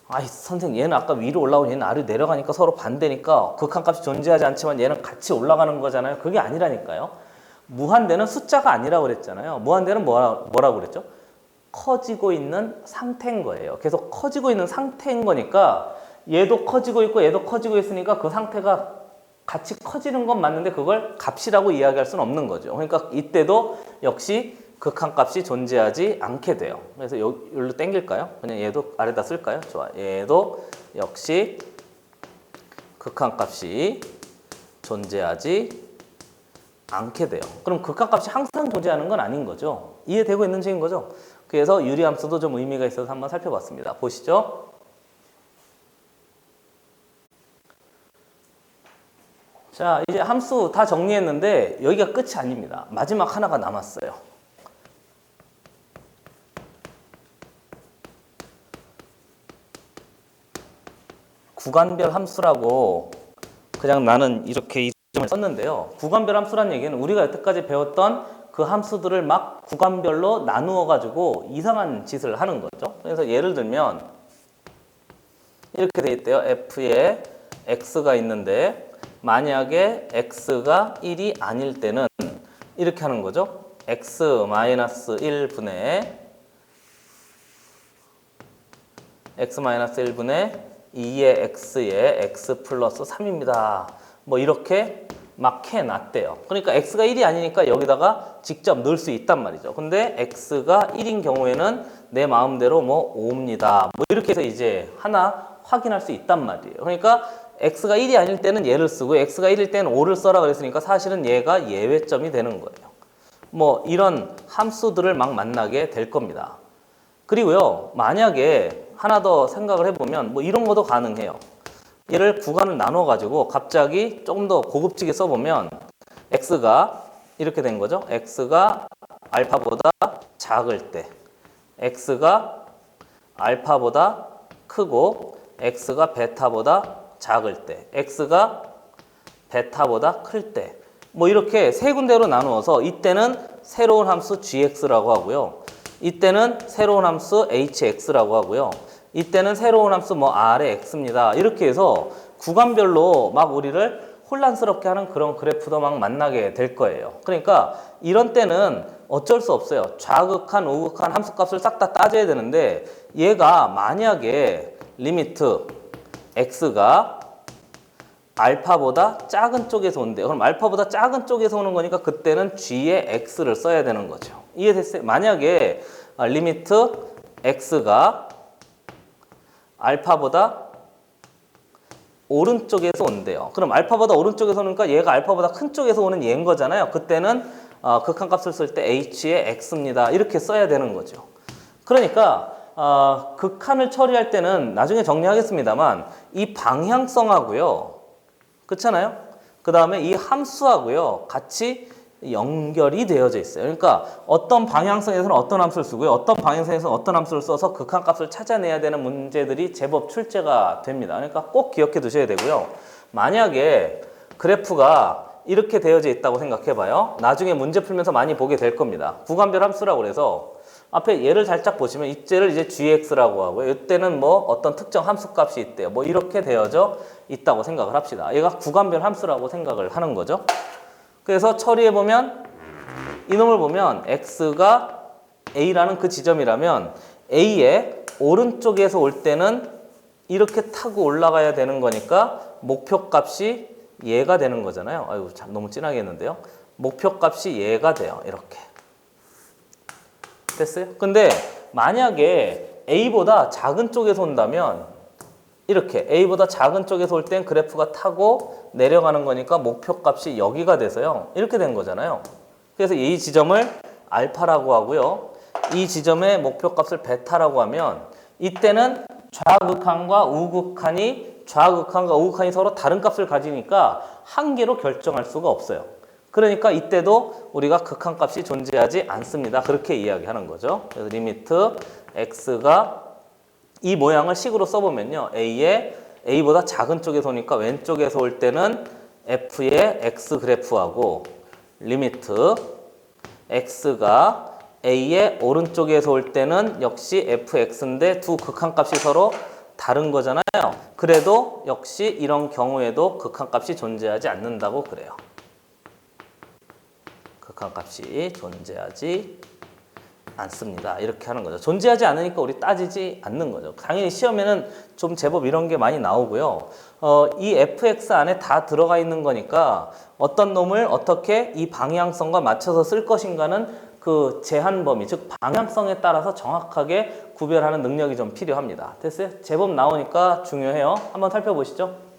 아이 선생님 얘는 아까 위로 올라오고 얘는 아래로 내려가니까 서로 반대니까 극한값이 존재하지 않지만 얘는 같이 올라가는 거잖아요. 그게 아니라니까요. 무한대는 숫자가 아니라고 그랬잖아요. 무한대는 뭐라고 그랬죠? 커지고 있는 상태인 거예요. 계속 커지고 있는 상태인 거니까 얘도 커지고 있고 얘도 커지고 있으니까 그 상태가 같이 커지는 건 맞는데 그걸 값이라고 이야기할 수는 없는 거죠. 그러니까 이때도 역시 극한값이 존재하지 않게 돼요. 그래서 여기로 당길까요? 그냥 얘도 아래다 쓸까요? 좋아. 얘도 역시 극한값이 존재하지 않게 돼요. 그럼 극한값이 항상 존재하는 건 아닌 거죠. 이해되고 있는 중인 거죠. 그래서 유리함수도 좀 의미가 있어서 한번 살펴봤습니다. 보시죠. 자, 이제 함수 다 정리했는데 여기가 끝이 아닙니다. 마지막 하나가 남았어요. 구간별 함수라고 그냥 나는 이렇게 이 점을 썼는데요. 구간별 함수라는 얘기는 우리가 여태까지 배웠던 그 함수들을 막 구간별로 나누어 가지고 이상한 짓을 하는 거죠. 그래서 예를 들면 이렇게 돼 있대요. f에 x가 있는데 만약에 x가 1이 아닐 때는 이렇게 하는 거죠. x-1분의 2의 x에 x 플러스 3입니다. 뭐 이렇게 막 해놨대요. 그러니까 x가 1이 아니니까 여기다가 직접 넣을 수 있단 말이죠. 근데 x가 1인 경우에는 내 마음대로 뭐 5입니다. 뭐 이렇게 해서 이제 하나 확인할 수 있단 말이에요. 그러니까 x가 1이 아닐 때는 얘를 쓰고 x가 1일 때는 5를 써라 그랬으니까 사실은 얘가 예외점이 되는 거예요. 뭐 이런 함수들을 막 만나게 될 겁니다. 그리고요, 만약에 하나 더 생각을 해보면 뭐 이런 것도 가능해요. 얘를 구간을 나눠 가지고 갑자기 조금 더 고급지게 써보면 x가 이렇게 된 거죠. x가 알파보다 작을 때, x가 알파보다 크고 x가 베타보다 작을 때, x가 베타보다 클 때. 뭐 이렇게 세 군데로 나누어서 이때는 새로운 함수 gx라고 하고요. 이때는 새로운 함수 hx라고 하고요. 이때는 새로운 함수 뭐 r의 x입니다. 이렇게 해서 구간별로 막 우리를 혼란스럽게 하는 그런 그래프도 막 만나게 될 거예요. 그러니까 이런 때는 어쩔 수 없어요. 좌극한, 우극한 함수값을 싹 다 따져야 되는데 얘가 만약에 리미트 x가 알파보다 작은 쪽에서 온대요. 그럼 알파보다 작은 쪽에서 오는 거니까 그때는 g의 x를 써야 되는 거죠. 이해됐어요? 만약에 리미트 x가 알파보다 오른쪽에서 온대요. 그럼 알파보다 오른쪽에서 오니까 얘가 알파보다 큰 쪽에서 오는 얘인 거잖아요. 그때는 극한값을 쓸 때 h의 x입니다. 이렇게 써야 되는 거죠. 그러니까 극한을 처리할 때는 나중에 정리하겠습니다만 이 방향성하고요. 그렇잖아요? 그 다음에 이 함수하고요. 같이 연결이 되어져 있어요. 그러니까 어떤 방향성에서는 어떤 함수를 쓰고요. 어떤 방향성에서는 어떤 함수를 써서 극한값을 찾아내야 되는 문제들이 제법 출제가 됩니다. 그러니까 꼭 기억해 두셔야 되고요. 만약에 그래프가 이렇게 되어져 있다고 생각해 봐요. 나중에 문제 풀면서 많이 보게 될 겁니다. 구간별 함수라고 그래서 앞에 얘를 살짝 보시면 이때를 이제 gx라고 하고요. 이때는 뭐 어떤 특정 함수값이 있대요. 뭐 이렇게 되어져 있다고 생각을 합시다. 얘가 구간별 함수라고 생각을 하는 거죠. 그래서 처리해보면 이놈을 보면 x가 a라는 그 지점이라면 a의 오른쪽에서 올 때는 이렇게 타고 올라가야 되는 거니까 목표값이 얘가 되는 거잖아요. 아이고 참 너무 진하게 했는데요. 목표값이 얘가 돼요. 이렇게. 됐어요? 근데 만약에 a보다 작은 쪽에서 온다면 이렇게 a보다 작은 쪽에서 올 땐 그래프가 타고 내려가는 거니까 목표값이 여기가 돼서요. 이렇게 된 거잖아요. 그래서 이 지점을 알파라고 하고요. 이 지점의 목표값을 베타라고 하면 이때는 좌극한과 우극한이 서로 다른 값을 가지니까 한 개로 결정할 수가 없어요. 그러니까 이때도 우리가 극한값이 존재하지 않습니다. 그렇게 이야기하는 거죠. 그래서 리미트 x가 이 모양을 식으로 써보면요. a보다 작은 쪽에서 오니까 왼쪽에서 올 때는 f의 x 그래프하고 리미트 x가 a의 오른쪽에서 올 때는 역시 fx인데 두 극한값이 서로 다른 거잖아요. 그래도 역시 이런 경우에도 극한값이 존재하지 않는다고 그래요. 극한값이 존재하지 않습니다. 이렇게 하는 거죠. 존재하지 않으니까 우리 따지지 않는 거죠. 당연히 시험에는 좀 제법 이런 게 많이 나오고요. 이 fx 안에 다 들어가 있는 거니까 어떤 놈을 어떻게 이 방향성과 맞춰서 쓸 것인가는 그 제한 범위, 즉 방향성에 따라서 정확하게 구별하는 능력이 좀 필요합니다. 됐어요? 제법 나오니까 중요해요. 한번 살펴보시죠.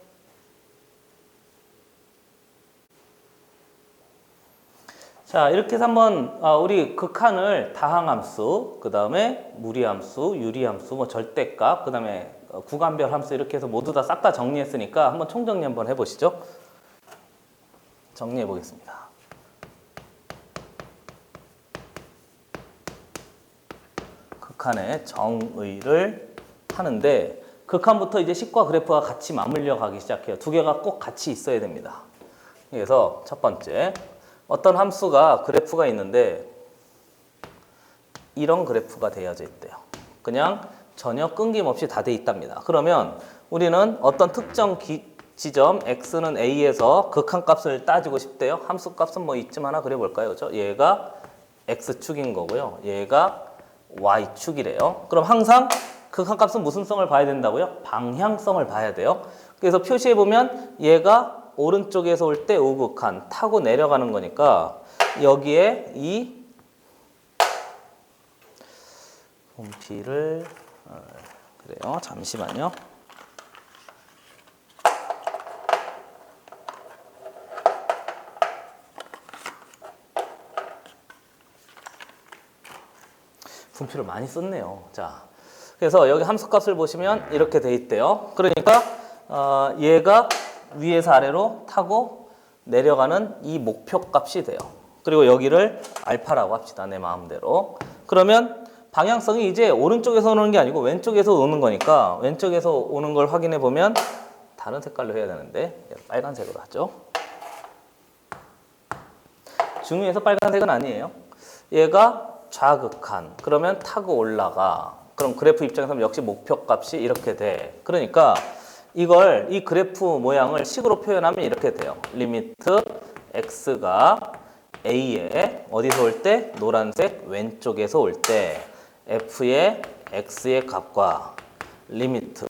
자, 이렇게 해서 한번 우리 극한을 다항함수, 그 다음에 무리함수, 유리함수, 뭐 절대값, 그 다음에 구간별 함수 이렇게 해서 모두 다 싹 다 정리했으니까 한번 총정리 한번 해보시죠. 정리해 보겠습니다. 극한의 정의를 하는데 극한부터 이제 식과 그래프가 같이 맞물려 가기 시작해요. 두 개가 꼭 같이 있어야 됩니다. 그래서 첫 번째, 어떤 함수가 그래프가 있는데 이런 그래프가 되어져 있대요. 그냥 전혀 끊김없이 다 돼 있답니다. 그러면 우리는 어떤 특정 지점 x는 a에서 극한값을 따지고 싶대요. 함수값은 뭐 이쯤 하나 그려볼까요? 그렇죠? 얘가 x축인 거고요. 얘가 y축이래요. 그럼 항상 극한값은 무슨 성을 봐야 된다고요? 방향성을 봐야 돼요. 그래서 표시해보면 얘가 오른쪽에서 올 때 우극한 타고 내려가는 거니까 여기에 이 분필을 그래요. 잠시만요. 분필을 많이 썼네요. 자, 그래서 여기 함수값을 보시면 이렇게 돼 있대요. 그러니까 얘가 위에서 아래로 타고 내려가는 이 목표값이 돼요. 그리고 여기를 알파라고 합시다. 내 마음대로. 그러면 방향성이 이제 오른쪽에서 오는 게 아니고 왼쪽에서 오는 거니까 왼쪽에서 오는 걸 확인해 보면 다른 색깔로 해야 되는데 빨간색으로 하죠. 중위에서 빨간색은 아니에요. 얘가 좌극한. 그러면 타고 올라가. 그럼 그래프 입장에서 역시 목표값이 이렇게 돼. 그러니까 이걸 이 그래프 모양을 식으로 표현하면 이렇게 돼요. 리미트 x가 a에 어디서 올 때? 노란색 왼쪽에서 올 때 f의 x의 값과 리미트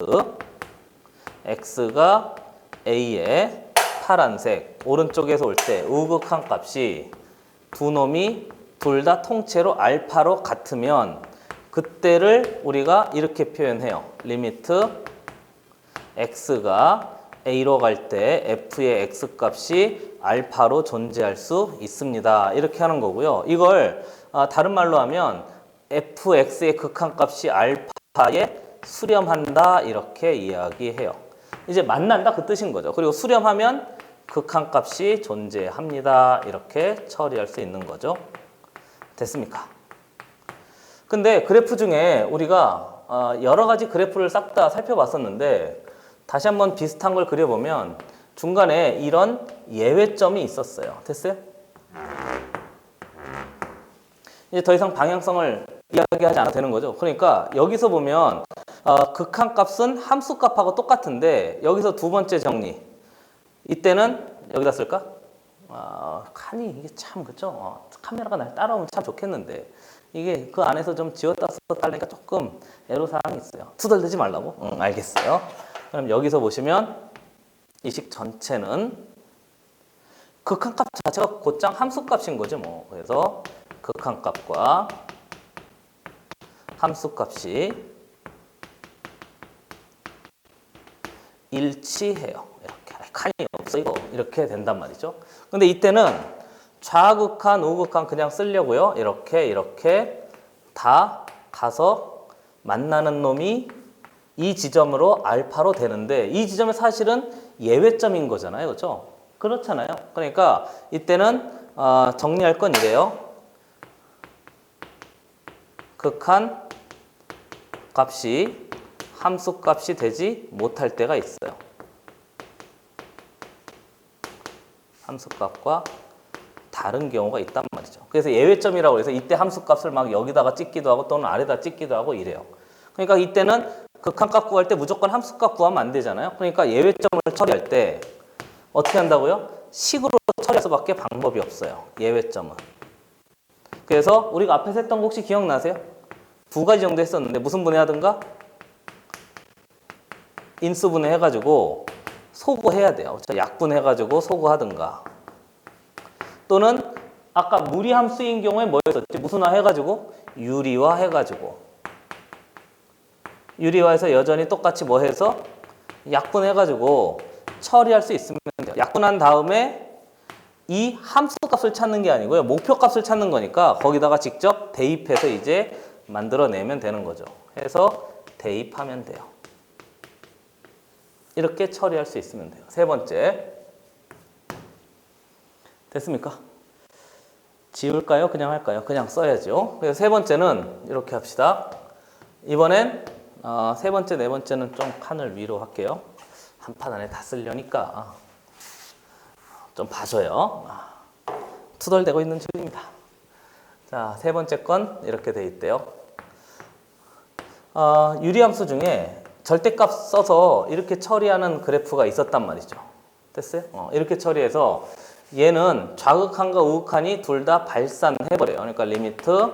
x가 a에 파란색 오른쪽에서 올 때 우극한 값이 두 놈이 둘 다 통째로 알파로 같으면 그때를 우리가 이렇게 표현해요. 리미트 x가 a로 갈 때 f의 x 값이 알파로 존재할 수 있습니다. 이렇게 하는 거고요. 이걸 다른 말로 하면 fx의 극한 값이 알파에 수렴한다 이렇게 이야기해요. 이제 만난다 그 뜻인 거죠. 그리고 수렴하면 극한 값이 존재합니다. 이렇게 처리할 수 있는 거죠. 됐습니까? 근데 그래프 중에 우리가 여러 가지 그래프를 싹 다 살펴봤었는데 다시 한번 비슷한 걸 그려보면 중간에 이런 예외점이 있었어요. 됐어요? 이제 더 이상 방향성을 이야기하지 않아도 되는 거죠. 그러니까 여기서 보면 극한 값은 함수 값하고 똑같은데 여기서 두 번째 정리. 이때는 여기다 쓸까? 칸이 이게 참 그죠? 카메라가 날 따라오면 참 좋겠는데 이게 그 안에서 좀 지웠다 썼다 하니까 조금 애로사항이 있어요. 투덜대지 말라고? 알겠어요. 그럼 여기서 보시면 이 식 전체는 극한 값 자체가 곧장 함수 값인 거죠, 뭐. 그래서 극한 값과 함수 값이 일치해요. 이렇게 칸이 없어 이거 이렇게 된단 말이죠. 근데 이때는 좌극한, 우극한 그냥 쓰려고요. 이렇게 다 가서 만나는 놈이 이 지점으로 알파로 되는데 이 지점이 사실은 예외점인 거잖아요. 그렇죠? 그렇잖아요. 그러니까 이때는 정리할 건 이래요. 극한 값이 함수 값이 되지 못할 때가 있어요. 함수 값과 다른 경우가 있단 말이죠. 그래서 예외점이라고 해서 이때 함수 값을 막 여기다가 찍기도 하고 또는 아래다 찍기도 하고 이래요. 그러니까 이때는 극한 값 구할 때 무조건 함수 값 구하면 안 되잖아요. 그러니까 예외점을 처리할 때 어떻게 한다고요? 식으로 처리할 수밖에 방법이 없어요. 예외점은. 그래서 우리가 앞에서 했던 거 혹시 기억나세요? 두 가지 정도 했었는데 무슨 분해하든가 인수분해 해가지고 소구해야 돼요. 약분해가지고 소구하든가 또는 아까 무리함수인 경우에 뭐였었지? 무슨화 해가지고 유리화 해가지고 유리화해서 여전히 똑같이 뭐 해서 약분해가지고 처리할 수 있으면 돼요. 약분한 다음에 이 함수값을 찾는 게 아니고요. 목표값을 찾는 거니까 거기다가 직접 대입해서 이제 만들어내면 되는 거죠. 해서 대입하면 돼요. 이렇게 처리할 수 있으면 돼요. 세 번째. 됐습니까? 지울까요? 그냥 할까요? 그냥 써야죠. 그래서 세 번째는 이렇게 합시다. 이번엔 세 번째, 네 번째는 좀 칸을 위로 할게요. 한 판 안에 다 쓰려니까 좀 봐줘요. 투덜대고 있는 중입니다. 자, 세 번째 건 이렇게 돼 있대요. 유리함수 중에 절대값 써서 이렇게 처리하는 그래프가 있었단 말이죠. 됐어요? 이렇게 처리해서 얘는 좌극한과 우극한이 둘 다 발산해버려요. 그러니까 리미트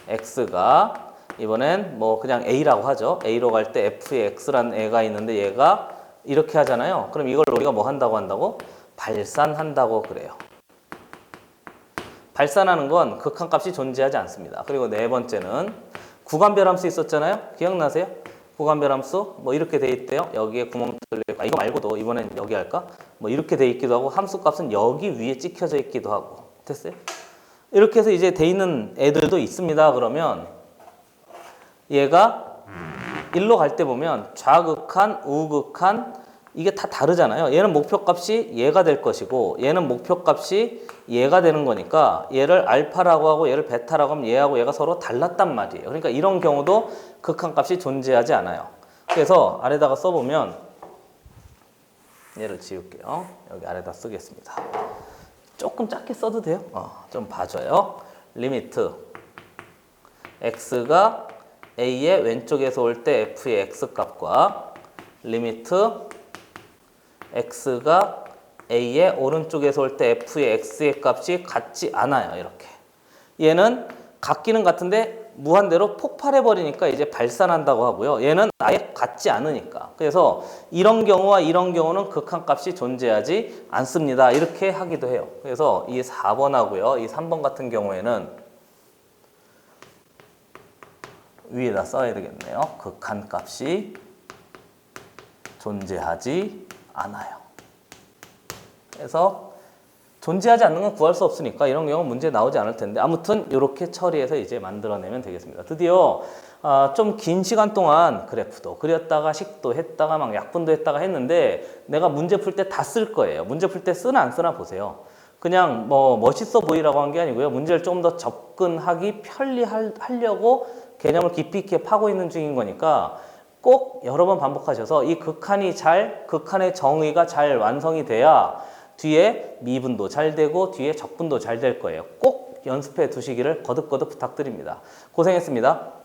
x가 이번엔 뭐 그냥 a라고 하죠. a로 갈 때 f의 x라는 애가 있는데 얘가 이렇게 하잖아요. 그럼 이걸 우리가 뭐 한다고? 발산한다고 그래요. 발산하는 건 극한값이 존재하지 않습니다. 그리고 네 번째는 구간별 함수 있었잖아요. 기억나세요? 구간별 함수 뭐 이렇게 돼 있대요. 여기에 구멍 뚫려. 이거 말고도 이번엔 여기 할까? 뭐 이렇게 돼 있기도 하고 함수값은 여기 위에 찍혀져 있기도 하고. 됐어요? 이렇게 해서 이제 돼 있는 애들도 있습니다. 그러면 얘가 일로 갈 때 보면 좌극한, 우극한 이게 다 다르잖아요. 얘는 목표값이 얘가 될 것이고 얘는 목표값이 얘가 되는 거니까 얘를 알파라고 하고 얘를 베타라고 하면 얘하고 얘가 서로 달랐단 말이에요. 그러니까 이런 경우도 극한값이 존재하지 않아요. 그래서 아래다가 써보면 얘를 지울게요. 여기 아래다 쓰겠습니다. 조금 작게 써도 돼요. 좀 봐줘요. 리미트 x가 a의 왼쪽에서 올 때 f의 x값과 리미트 x가 a의 오른쪽에서 올 때 f의 x의 값이 같지 않아요. 이렇게. 얘는 같기는 같은데 무한대로 폭발해버리니까 이제 발산한다고 하고요. 얘는 아예 같지 않으니까. 그래서 이런 경우와 이런 경우는 극한값이 존재하지 않습니다. 이렇게 하기도 해요. 그래서 이 4번하고요. 이 3번 같은 경우에는 위에다 써야 되겠네요. 극한값이 존재하지 않아요. 그래서 존재하지 않는 건 구할 수 없으니까 이런 경우 문제 나오지 않을 텐데 아무튼 이렇게 처리해서 이제 만들어내면 되겠습니다. 드디어 좀 긴 시간 동안 그래프도 그렸다가 식도 했다가 막 약분도 했다가 했는데 내가 문제 풀 때 다 쓸 거예요. 문제 풀 때 쓰나 안 쓰나 보세요. 그냥 뭐 멋있어 보이라고 한 게 아니고요. 문제를 좀 더 접근하기 편리하려고 개념을 깊이 있게 파고 있는 중인 거니까 꼭 여러 번 반복하셔서 이 극한의 정의가 잘 완성이 돼야 뒤에 미분도 잘 되고 뒤에 적분도 잘 될 거예요. 꼭 연습해 두시기를 거듭거듭 부탁드립니다. 고생했습니다.